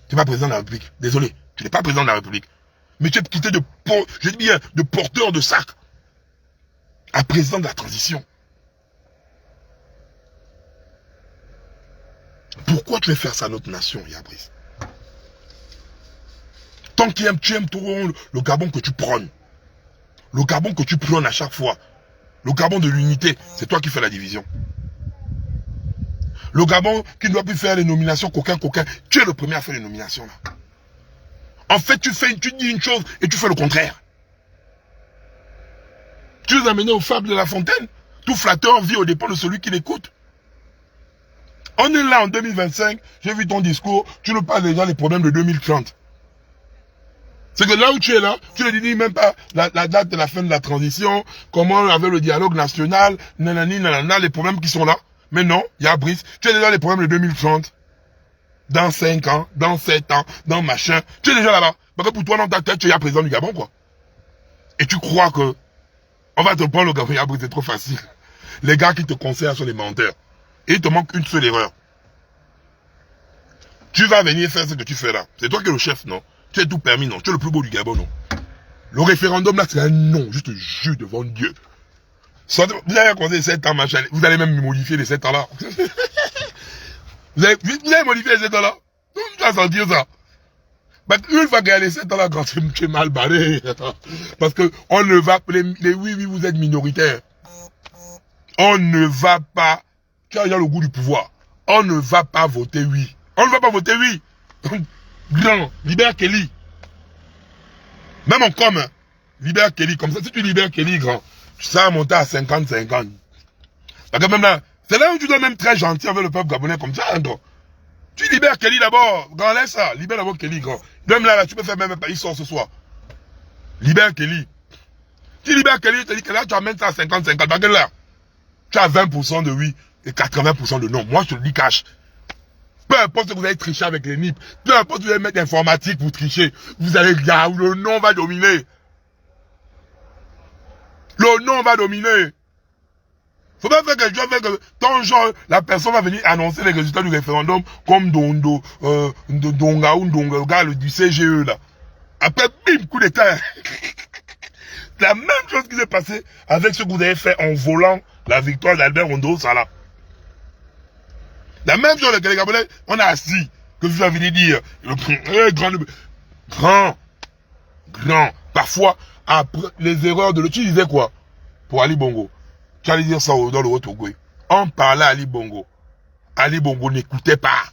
Tu n'es pas président de la République. Désolé, tu n'es pas président de la République. Mais tu es quitté de, je dis bien, de porteur de sac à président de la transition. Pourquoi tu veux faire ça à notre nation, Yabris? Tant tu aimes tout le Gabon que tu prônes. Le Gabon que tu prônes à chaque fois. Le Gabon de l'unité, c'est toi qui fais la division. Le Gabon qui ne doit plus faire les nominations coquin. Tu es le premier à faire les nominations là. En fait, tu dis une chose et tu fais le contraire. Tu les as amenés aux fables de La Fontaine. Tout flatteur vit au dépens de celui qui l'écoute. On est là en 2025, j'ai vu ton discours, tu nous parles déjà des problèmes de 2030. C'est que là où tu es là, tu ne dis même pas la date de la fin de la transition, comment avec le dialogue national, nanani, nanana, les problèmes qui sont là. Mais non, il y a Brice, tu as déjà les problèmes de 2030. Dans 5 ans, dans 7 ans, dans machin. Tu es déjà là-bas. Parce que pour toi, dans ta tête, tu es président du Gabon, quoi. Et tu crois que on va te prendre le Gabon, Brice, c'est trop facile. Les gars qui te conseillent sont des menteurs. Et il te manque une seule erreur. Tu vas venir faire ce que tu fais là. C'est toi qui es le chef, non? Tu es tout permis, non? Tu es le plus beau du Gabon, non? Le référendum là, c'est un non. Je te jure devant Dieu. Vous allez compter 7 ans, machin. Vous allez même modifier les 7 ans là. Vous allez modifier les 7 ans là. Tu vas sentir ça. Mais une fois qu'il y a les 7 ans là, quand tu es mal barré. Parce que on ne va pas. Les oui, vous êtes minoritaires. On ne va pas. Tu as le goût du pouvoir. On ne va pas voter oui. On ne va pas voter oui. Grand, libère Kelly. Même en commun, libère Kelly. Comme ça, si tu libères Kelly, grand, ça va monter à 50-50. Parce que même là, c'est là où tu dois même très gentil avec le peuple gabonais comme ça, grand. Tu libères Kelly d'abord. Grand, laisse ça. Libère d'abord Kelly, grand. Même là, tu peux faire même il sort ce soir. Libère Kelly. Tu libères Kelly, je te dis que là, tu amènes ça à 50-50. Parce que là, tu as 20% de oui et 80% de non. Moi, je te le dis cash. Peu importe que vous allez tricher avec les NIP, peu importe que vous allez mettre l'informatique pour tricher, vous allez regarder, le nom va dominer. Le nom va dominer. Faut pas faire quelque chose, faire que ton genre, la personne va venir annoncer les résultats du référendum comme Donga ou Ndonga, le du CGE là. Après, bim, coup d'état. La même chose qui s'est passée avec ce que vous avez fait en volant la victoire d'Albert Rondo, ça là. La même chose que les Gabonais, on a assis, que vous avez dire, grand, parfois, après les erreurs de l'autre, tu disais quoi? Pour Ali Bongo. Tu allais dire ça dans le Haut-Togo. On parlait à Ali Bongo. Ali Bongo n'écoutait pas.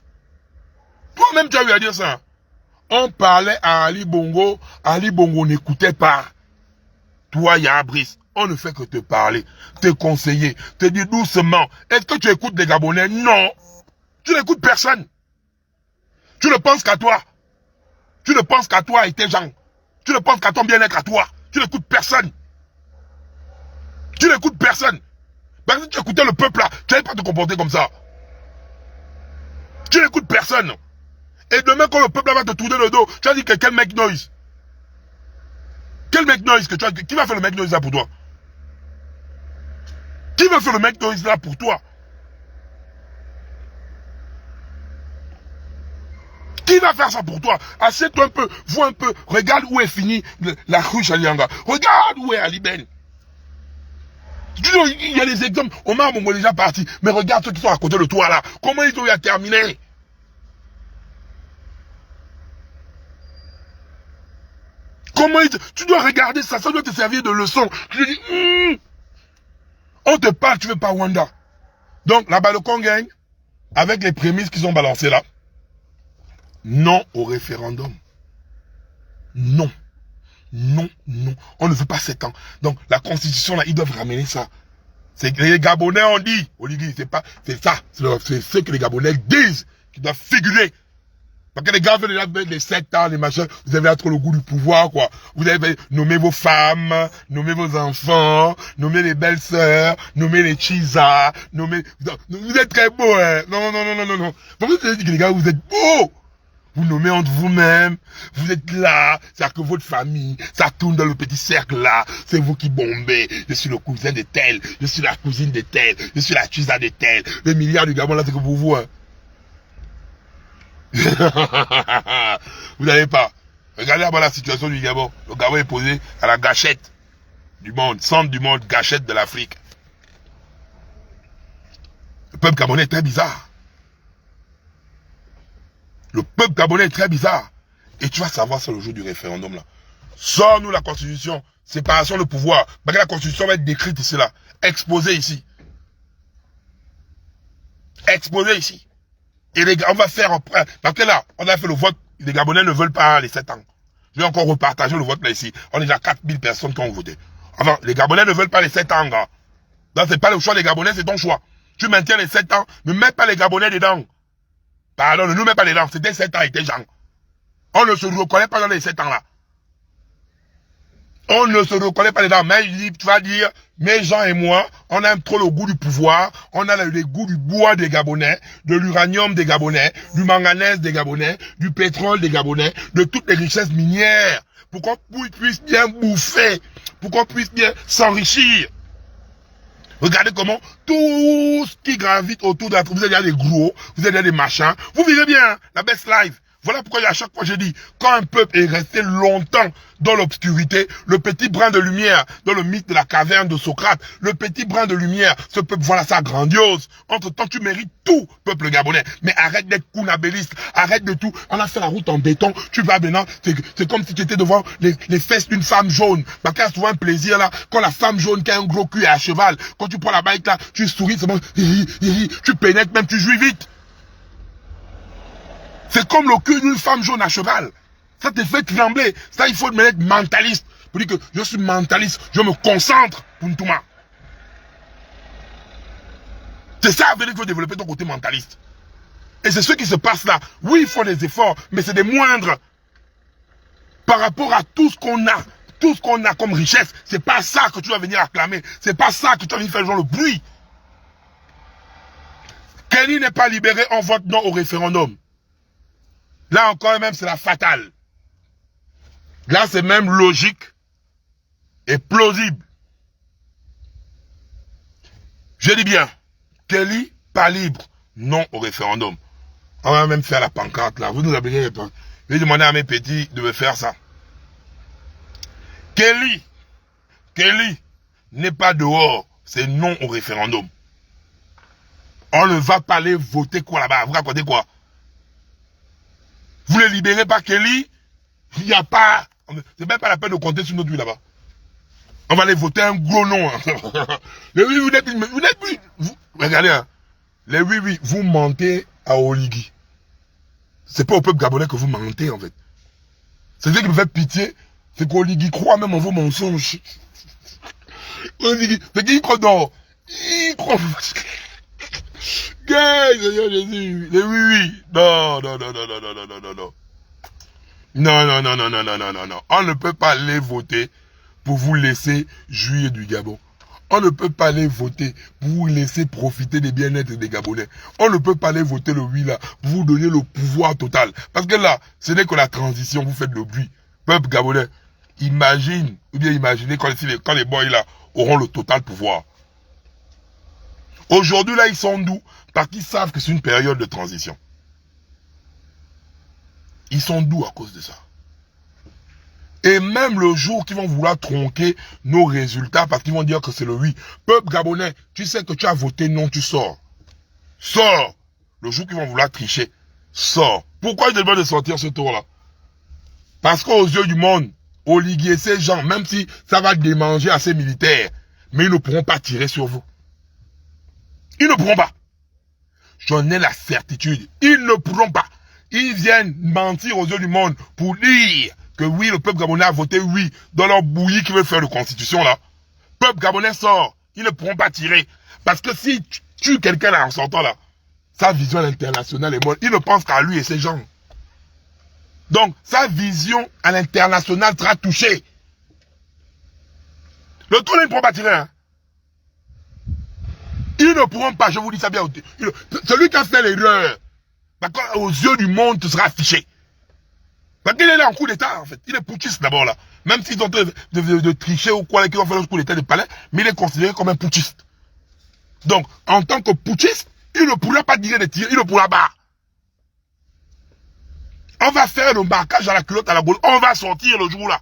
Toi-même, tu as eu à dire ça. On parlait à Ali Bongo n'écoutait pas. Toi, Yabris, on ne fait que te parler, te conseiller, te dire doucement. Est-ce que tu écoutes les Gabonais? Non. Tu n'écoutes personne. Tu ne penses qu'à toi. Tu ne penses qu'à toi et tes gens. Tu ne penses qu'à ton bien-être à toi. Tu n'écoutes personne. Tu n'écoutes personne. Parce que si tu écoutais le peuple là, tu n'allais pas te comporter comme ça. Tu n'écoutes personne. Et demain, quand le peuple là va te tourner le dos, tu vas dire que quel make noise. Quel make noise que tu as. Qui va faire le make noise là pour toi? Qui va faire le make noise là pour toi? Qui va faire ça pour toi? Assieds-toi un peu, vois un peu, regarde où est fini la rue Chalianga. Regarde où est Ali Ben. Il y a des exemples, Omar Bongo est déjà parti, mais regarde ceux qui sont à côté de toi là. Comment ils ont eu à terminer? Comment ils... Tu dois regarder ça, ça doit te servir de leçon. Tu te dis, on te parle, tu veux pas Wanda. Donc là-bas, le Congo gagne, avec les prémices qu'ils ont balancées là. Non au référendum. Non. Non, non. On ne veut pas 7 ans. Donc, la constitution, là, ils doivent ramener ça. C'est que les Gabonais ont dit. Olivier, c'est pas, c'est ça. C'est ce que les Gabonais disent qui doivent figurer. Parce que les gars veulent mettre les 7 ans, les machins. Vous avez trop le goût du pouvoir, quoi. Vous avez nommé vos femmes, nommé vos enfants, nommé les belles-sœurs, nommé les chisas, nommé... Vous êtes très beaux, hein. Non, non, non, non, non, non. Pourquoi vous avez dit que les gars, vous êtes beaux? Vous nommez entre vous-même, vous êtes là, c'est-à-dire que votre famille, ça tourne dans le petit cercle là, c'est vous qui bombez, je suis le cousin de tel, je suis la cousine de tel, je suis la chisa de tel, le milliard du Gabon là c'est que pour vous, hein. Vous n'avez pas. Regardez là-bas la situation du Gabon, le Gabon est posé à la gâchette du monde, centre du monde, gâchette de l'Afrique. Le peuple gabonais est très bizarre. Le peuple gabonais est très bizarre. Et tu vas savoir ça le jour du référendum là. Sors-nous la constitution. Séparation de pouvoir. Parce que la constitution va être décrite ici là. Exposée ici. Exposée ici. Et les gars, on va faire... Parce que là, on a fait le vote. Les Gabonais ne veulent pas les 7 ans. Je vais encore repartager le vote là ici. On est déjà 4000 personnes qui ont voté. Enfin, les Gabonais ne veulent pas les 7 ans, gars. Donc c'est pas le choix des Gabonais, c'est ton choix. Tu maintiens les 7 ans, ne mets pas les Gabonais dedans. Pardon, ne nous mets pas dedans, c'était 7 ans et tes gens. On ne se reconnaît pas dans les 7 ans-là. On ne se reconnaît pas dedans. Mais tu vas dire, mes gens et moi, on aime trop le goût du pouvoir, on a le goût du bois des Gabonais, de l'uranium des Gabonais, du manganèse des Gabonais, du pétrole des Gabonais, de toutes les richesses minières, pour qu'on puisse bien bouffer, pour qu'on puisse bien s'enrichir. Regardez comment tout ce qui gravite autour de la... Vous avez des gros, vous avez des machins. Vous vivez bien, hein, la best life. Voilà pourquoi à chaque fois je dis, quand un peuple est resté longtemps dans l'obscurité, le petit brin de lumière, dans le mythe de la caverne de Socrate, le petit brin de lumière, ce peuple, voilà ça grandiose. Entre-temps, tu mérites tout, peuple gabonais. Mais arrête d'être kounabéliste, arrête de tout. On a fait la route en béton, tu vas maintenant, c'est comme si tu étais devant les fesses d'une femme jaune. Parce qu'il y a souvent un plaisir là, quand la femme jaune qui a un gros cul est à cheval, quand tu prends la bike là, tu souris, c'est bon, tu pénètres même, tu jouis vite. C'est comme le cul d'une femme jaune à cheval. Ça te fait trembler. Ça, il faut être mentaliste. Pour dire que je suis mentaliste, je me concentre pour Ntouma. C'est ça, avec qu'il faut développer ton côté mentaliste. Et c'est ce qui se passe là. Oui, il faut des efforts, mais c'est des moindres. Par rapport à tout ce qu'on a, tout ce qu'on a comme richesse, c'est pas ça que tu vas venir acclamer. C'est pas ça que tu vas venir faire genre le bruit. Kenny n'est pas libéré, on vote non au référendum. Là encore même, c'est la fatale. Là, c'est même logique et plausible. Je dis bien, Kelly, pas libre, non au référendum. On va même faire la pancarte là. Vous nous avez dit, je vais demander à mes petits de me faire ça. Kelly n'est pas dehors, c'est non au référendum. On ne va pas aller voter quoi là-bas. Vous racontez quoi? Vous ne libérez pas Kelly, il n'y a pas... C'est même pas la peine de compter sur notre vie là-bas. On va aller voter un gros nom. Hein. Les oui, vous n'êtes plus... Regardez, hein. Les oui, vous mentez à Oligui. C'est pas au peuple gabonais que vous mentez en fait. C'est ce qui me fait pitié, c'est qu'Oligui croit même en vos mensonges. Oligui, c'est qu'il croit dans... Il croit... Seigneur Jésus, oui, oui. Non, non, non, non, non, non, non, non, non, non. Non, non, non, non, non, non, non, non, non. On ne peut pas aller voter pour vous laisser jouir du Gabon. On ne peut pas aller voter pour vous laisser profiter des bien-être des Gabonais. On ne peut pas aller voter le oui là, pour vous donner le pouvoir total. Parce que là, ce n'est que la transition, vous faites le bruit. Peuple gabonais, imagine, ou bien imaginez quand les boys là auront le total pouvoir. Aujourd'hui là, ils sont doux, parce qu'ils savent que c'est une période de transition. Ils sont doux à cause de ça. Et même le jour qu'ils vont vouloir tronquer nos résultats parce qu'ils vont dire que c'est le oui. Peuple gabonais, tu sais que tu as voté non, tu sors. Sors. Le jour qu'ils vont vouloir tricher, sors. Pourquoi je demande de sortir ce tour-là? Parce qu'aux yeux du monde, Oligui et ces gens, même si ça va démanger à ces militaires, mais ils ne pourront pas tirer sur vous. Ils ne pourront pas. J'en ai la certitude. Ils ne pourront pas. Ils viennent mentir aux yeux du monde pour dire que oui, le peuple gabonais a voté oui dans leur bouillie qui veut faire de constitution là. Peuple gabonais sort. Ils ne pourront pas tirer. Parce que si tu tues quelqu'un là en sortant là, sa vision à l'international est morte. Il ne pense qu'à lui et ses gens. Donc, sa vision à l'international sera touchée. Le tour là, ils ne pourront pas tirer. Hein. Ils ne pourront pas, je vous dis ça bien. Celui qui a fait l'erreur, aux yeux du monde, tu seras affiché. Parce qu'il est là en coup d'état, en fait. Il est putschiste d'abord, là. Même s'ils ont de tricher ou quoi, qu'ils ont fait le coup d'état de palais, mais il est considéré comme un putschiste. Donc, en tant que putschiste, il ne pourra pas tirer des tirs, il ne pourra pas. On va faire le marquage à la culotte, à la boule, on va sortir le jour-là.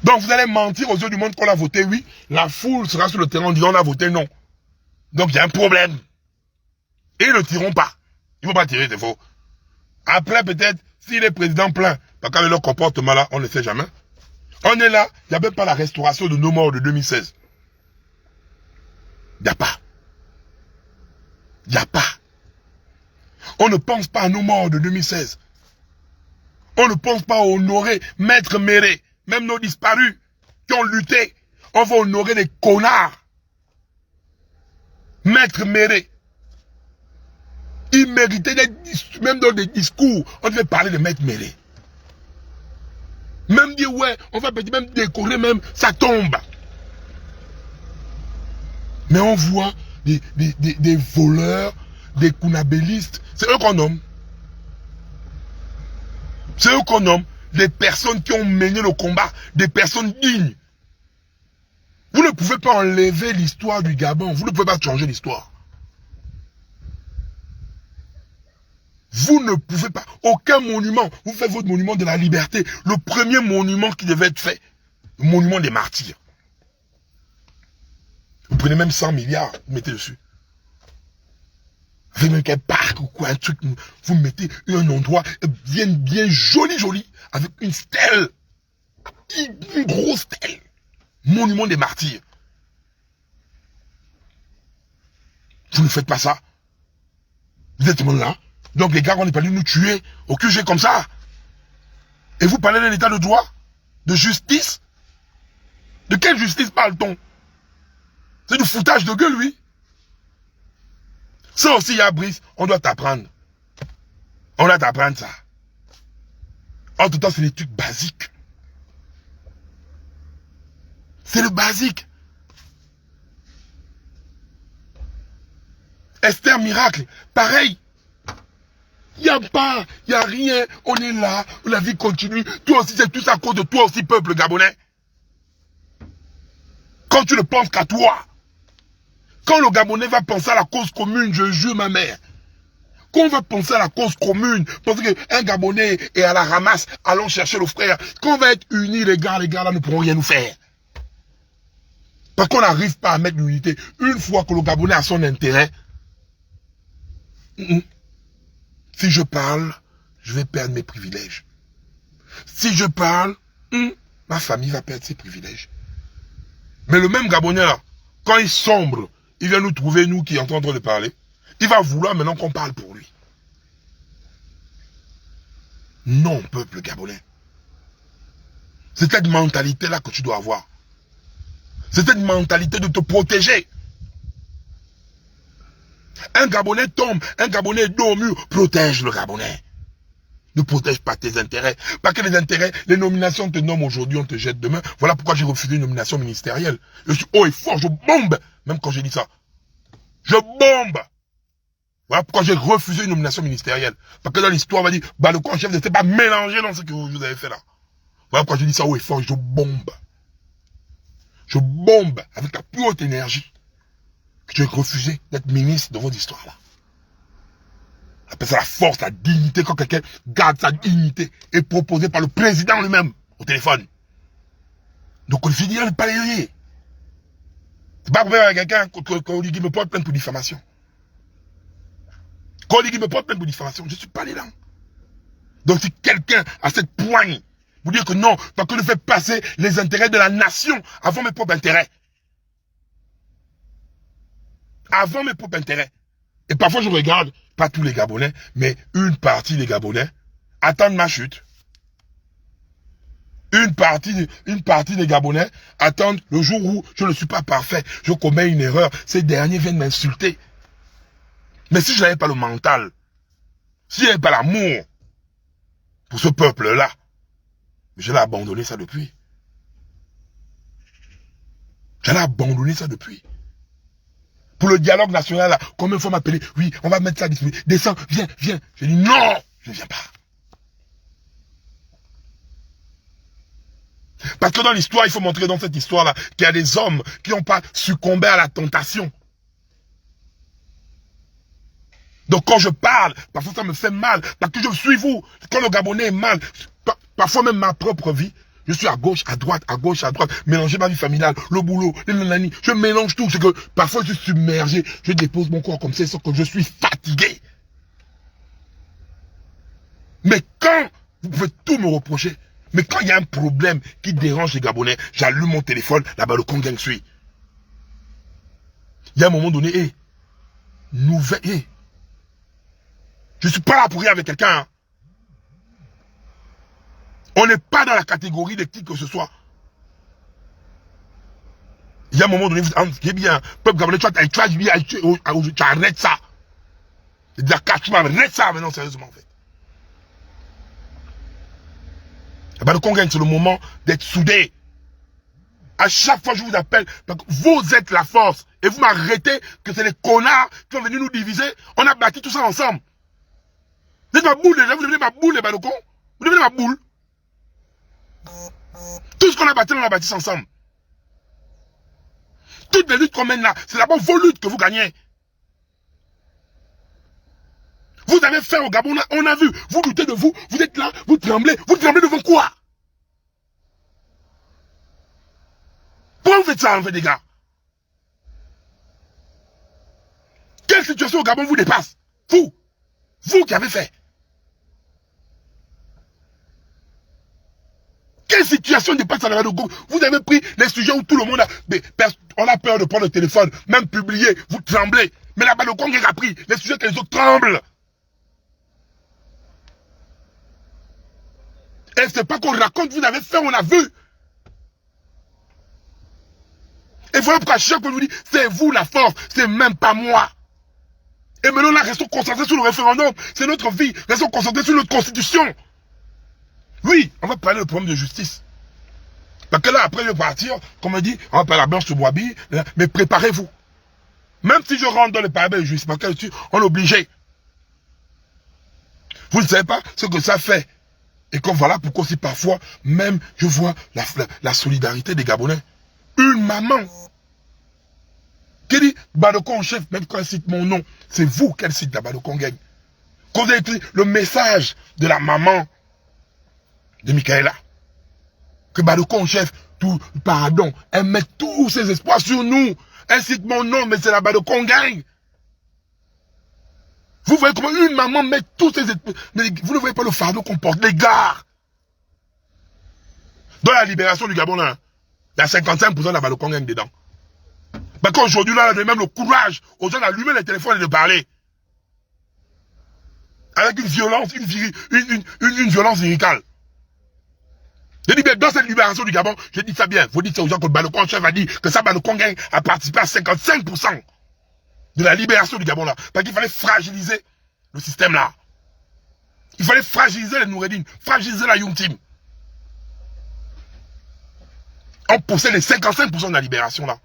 Donc, vous allez mentir aux yeux du monde qu'on a voté oui, la foule sera sur le terrain en disant on a voté non. Donc, il y a un problème. Et ils ne tireront pas. Ils ne vont pas tirer, c'est faux. Après, peut-être, si les présidents pleins, parce qu'avec leur comportement là, on ne sait jamais. On est là, il n'y a même pas la restauration de nos morts de 2016. Il n'y a pas. Il n'y a pas. On ne pense pas à nos morts de 2016. On ne pense pas à honorer Maître Méré, même nos disparus qui ont lutté. On va honorer des connards. Maître Méré. Il méritait même dans des discours, on devait parler de Maître Méré. Même dire, ouais, on va peut-être même décorer même sa tombe. Mais on voit des voleurs, des kounabélistes. C'est eux qu'on nomme. C'est eux qu'on nomme. Des personnes qui ont mené le combat. Des personnes dignes. Vous ne pouvez pas enlever l'histoire du Gabon. Vous ne pouvez pas changer l'histoire. Vous ne pouvez pas. Aucun monument. Vous faites votre monument de la liberté. Le premier monument qui devait être fait. Le monument des martyrs. Vous prenez même 100 milliards. Vous mettez dessus. Avec même quel parc ou quoi, un truc. Vous mettez un endroit bien joli. Avec une stèle. Une grosse stèle. Monument des martyrs. Vous ne faites pas ça. Vous êtes là. Donc les gars, on n'est pas allé nous tuer au QG comme ça. Et vous parlez d'un état de droit? De justice? De quelle justice parle-t-on? C'est du foutage de gueule, oui. Ça aussi, il y a Brice, on doit t'apprendre. On doit t'apprendre ça. En tout temps, c'est des trucs basiques. C'est le basique. Esther Miracle, pareil. Il n'y a pas, il n'y a rien, on est là, la vie continue. Toi aussi, c'est tout à cause de toi aussi, peuple gabonais. Quand tu ne penses qu'à toi, quand le Gabonais va penser à la cause commune, je jure ma mère, quand on va penser à la cause commune, parce qu'un Gabonais est à la ramasse, allons chercher le frère, quand on va être unis, les gars là ne pourront rien nous faire. Parce qu'on n'arrive pas à mettre l'unité. Une fois que le Gabonais a son intérêt, si je parle, je vais perdre mes privilèges. Si je parle, ma famille va perdre ses privilèges. Mais le même Gabonais là, quand il sombre, il vient nous trouver, nous qui sommes en train de parler. Il va vouloir maintenant qu'on parle pour lui. Non, peuple gabonais. C'est cette mentalité-là que tu dois avoir. C'est cette mentalité de te protéger. Un Gabonais tombe, un Gabonais est dos au mur, protège le Gabonais. Ne protège pas tes intérêts. Pas que les intérêts, les nominations te nomment aujourd'hui, on te jette demain. Voilà pourquoi j'ai refusé une nomination ministérielle. Je suis haut et fort, je bombe. Même quand j'ai dit ça. Je bombe. Voilà pourquoi j'ai refusé une nomination ministérielle. Parce que dans l'histoire, on va dire, bah, le camp chef n'était pas mélangé dans ce que vous avez fait là. Voilà pourquoi je dis ça haut et fort, je bombe. Je bombe avec la plus haute énergie. Que j'ai refusé d'être ministre de votre histoire là. Appelle ça la force, la dignité, quand quelqu'un garde sa dignité et proposé par le président lui-même au téléphone. Donc on lui dit, pas les. C'est pas pour faire avec quelqu'un qu'on dit qu'il me porte plainte pour diffamation. Qu'on dit qu'il me porte plainte pour diffamation, je suis pas là. Donc si quelqu'un a cette poigne, vous dire que non, parce que je fais passer les intérêts de la nation avant mes propres intérêts. Avant mes propres intérêts. Et parfois je regarde, pas tous les Gabonais, mais une partie des Gabonais attendent ma chute. Une partie des Gabonais attendent le jour où je ne suis pas parfait, je commets une erreur, ces derniers viennent m'insulter. Mais si je n'avais pas le mental, si je n'avais pas l'amour pour ce peuple-là, j'allais abandonner ça depuis. J'allais abandonner ça depuis. Pour le dialogue national, là, combien de fois m'appeler? Oui, on va mettre ça à disposition. Descends, viens, viens. Je dis non, je ne viens pas. Parce que dans l'histoire, il faut montrer dans cette histoire-là qu'il y a des hommes qui n'ont pas succombé à la tentation. Donc quand je parle, parfois ça me fait mal, parce que je suis vous. Quand le Gabonais est mal, parfois même ma propre vie, je suis à gauche, à droite, mélanger ma vie familiale, le boulot, les nanani, je mélange tout. C'est que parfois je suis submergé, je dépose mon corps comme ça, sauf que je suis fatigué. Mais quand vous pouvez tout me reprocher, mais quand il y a un problème qui dérange les Gabonais, j'allume mon téléphone, là-bas le Congang suit. Il y a un moment donné, je ne suis pas là pour rire avec quelqu'un. Hein. On n'est pas dans la catégorie de qui que ce soit. Il y a un moment donné, vous dites bien, peuple Gabonais, tu arrêtes ça. Tu arrêtes ça maintenant, sérieusement, en fait. Le Congrès, c'est le moment d'être soudé. À chaque fois que je vous appelle, vous êtes la force. Et vous m'arrêtez que c'est les connards qui sont venus nous diviser. On a bâti tout ça ensemble. Vous êtes ma boule déjà, vous devenez ma boule, les balocons. Vous devenez ma boule. Tout ce qu'on a bâti, on a bâti ça ensemble. Toutes les luttes qu'on mène là, c'est d'abord vos luttes que vous gagnez. Vous avez fait au Gabon, on a vu, vous doutez de vous, vous êtes là, vous tremblez devant quoi? Pourquoi vous faites ça en fait, les gars? Quelle situation au Gabon vous dépasse? Vous qui avez fait. Quelle situation dépasse à la radio? Vous avez pris les sujets où tout le monde a... On a peur de prendre le téléphone, même publier, vous tremblez. Mais là-bas, le Congrès a pris les sujets que les autres tremblent. Et c'est pas qu'on raconte, vous avez fait, on a vu. Et voilà pourquoi chaque fois je vous dis, c'est vous la force, c'est même pas moi. Et maintenant là, restons concentrés sur le référendum, c'est notre vie, restons concentrés sur notre constitution. Oui, on va parler du problème de justice. Parce que là, après je vais partir, comme on dit, on va parler à Blanche de Boabi, mais préparez-vous. Même si je rentre dans le parlement de justice, parce que on est obligé. Vous ne savez pas ce que ça fait. Et comme voilà pourquoi aussi parfois, même je vois la solidarité des Gabonais. Une maman qui dit Badokon chef, même quand elle cite mon nom, c'est vous qu'elle cite la Badokon gagne. Quand vous avez écrit le message de la maman de Michaela, que Badokon chef, tout, pardon, elle met tous ses espoirs sur nous. Elle cite mon nom, mais c'est la Badokon gagne. Vous voyez comment une maman met tous ses espoirs. Mais vous ne voyez pas le fardeau qu'on porte, les gars. Dans la libération du Gabon, là, il y a 55% de la Badokon gagne dedans. Parce qu'aujourd'hui, là, on a même le courage aux gens d'allumer les téléphones et de parler. Avec une violence, une violence lyricale. Je dis bien, dans cette libération du Gabon, je dis ça bien. Vous dites ça aux gens que le Balocon chef a dit que ça, Balocon a participé à 55% de la libération du Gabon là. Parce qu'il fallait fragiliser le système là. Il fallait fragiliser les Noureddin, fragiliser la Young Team. On possède les 55% de la libération là.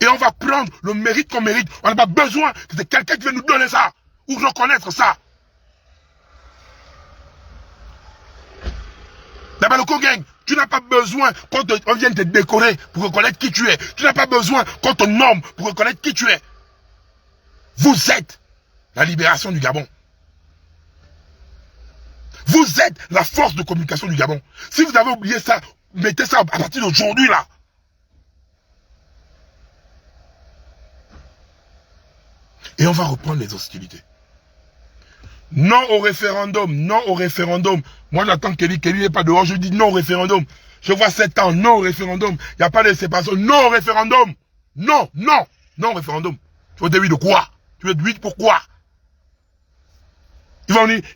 Et on va prendre le mérite qu'on mérite. On n'a pas besoin que c'est quelqu'un qui vienne nous donner ça. Ou reconnaître ça. La Balocon Gang, tu n'as pas besoin qu'on vienne te décorer pour reconnaître qui tu es. Tu n'as pas besoin qu'on te nomme pour reconnaître qui tu es. Vous êtes la libération du Gabon. Vous êtes la force de communication du Gabon. Si vous avez oublié ça, mettez ça à partir d'aujourd'hui là. Et on va reprendre les hostilités. Non au référendum, non au référendum. Moi j'attends Kelly n'est pas dehors, je dis non au référendum. Je vois 7 ans, non au référendum. Il n'y a pas de séparation, non au référendum. Non, non, non au référendum. Tu veux dire oui de quoi? Tu veux dire oui pourquoi? Ils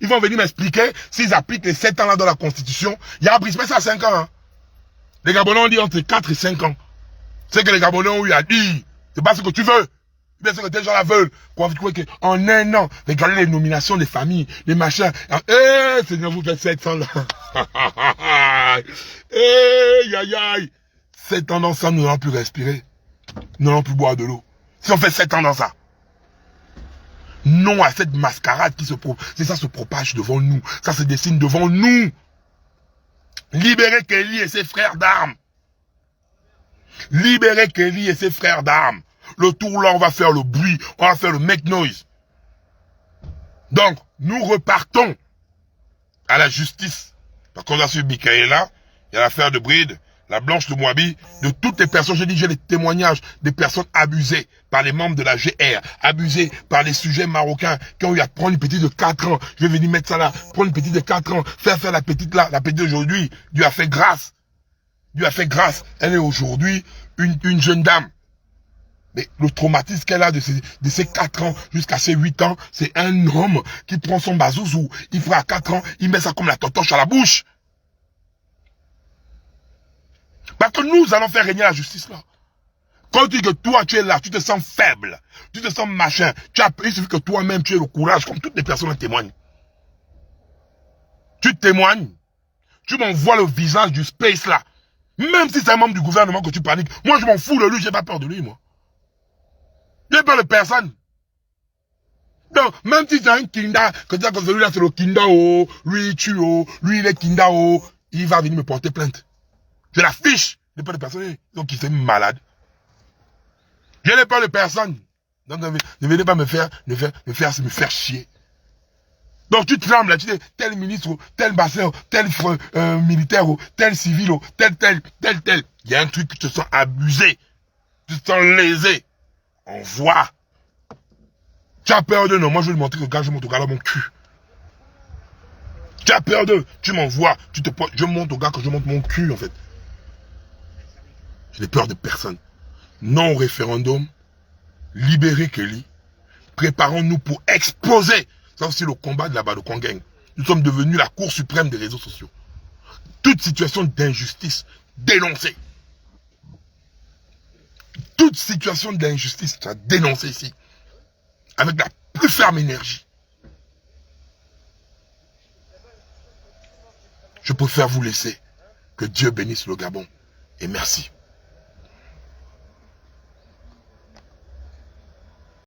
vont venir m'expliquer s'ils appliquent les 7 ans là dans la Constitution. Il y a Brice, mais ça 5 ans. Hein. Les Gabonais ont dit entre 4 et 5 ans. C'est que les Gabonais ont eu à dire. C'est pas ce que tu veux. Bien sûr que des gens la veulent. En un an, regardez les nominations des familles, les machins. Eh, Seigneur, vous faites 7 ans là. Eh, aïe, aïe. 7 ans dans ça, nous n'allons plus respirer. Nous n'allons plus boire de l'eau. Si on fait 7 ans dans ça. Non à cette mascarade qui se propage devant nous. Ça se dessine devant nous. Libérez Kelly et ses frères d'armes. Libérez Kelly et ses frères d'armes. Le tour là, on va faire le bruit, on va faire le make noise. Donc, nous repartons à la justice. Parce qu'on a su Michaela, il y a l'affaire de Bride, la Blanche de Moabi, de toutes les personnes, j'ai les témoignages des personnes abusées par les membres de la GR, abusées par les sujets marocains qui ont eu à prendre une petite de 4 ans. Je vais venir mettre ça là, prendre une petite de 4 ans, faire la petite là, la petite d'aujourd'hui. Dieu a fait grâce. Dieu a fait grâce. Elle est aujourd'hui une jeune dame. Mais le traumatisme qu'elle a de ses 4 ans jusqu'à ses 8 ans, c'est un homme qui prend son bazouzou, il fera 4 ans, il met ça comme la totoche à la bouche. Parce que nous allons faire régner la justice là. Quand tu dis que toi tu es là, tu te sens faible, tu te sens machin, il suffit que toi-même tu aies le courage, comme toutes les personnes témoignent. Tu témoignes, tu m'envoies le visage du space là. Même si c'est un membre du gouvernement que tu paniques, moi je m'en fous de lui, j'ai pas peur de lui moi. J'ai peur de personne. Donc, même si c'est un kinda, que tu dis que celui-là c'est le kinda, oh, lui il tue, oh, lui il est kinda, oh, il va venir me porter plainte. Je l'affiche. J'ai peur de personne. Donc, il est malade. Je n'ai peur de personne. Donc, ne venez pas me faire chier. Donc, tu trembles, tu dis, tel ministre, tel bassin, tel militaire, tel civil, tel. Il y a un truc que tu te sens abusé. Tu te sens lésé. On voit. Tu as peur d'eux, non? Moi, je vais lui montrer que quand je monte au gars dans mon cul. Tu as peur d'eux. Tu m'envoies. Je monte au gars que je monte mon cul, en fait. Je n'ai peur de personne. Non au référendum. Libérez Kelly. Préparons-nous pour exploser. Ça aussi le combat de la Balocon Gang. Nous sommes devenus la Cour suprême des réseaux sociaux. Toute situation d'injustice dénoncée. Toute situation d'injustice, tu as dénoncé ici. Avec la plus ferme énergie. Je préfère vous laisser. Que Dieu bénisse le Gabon. Et merci.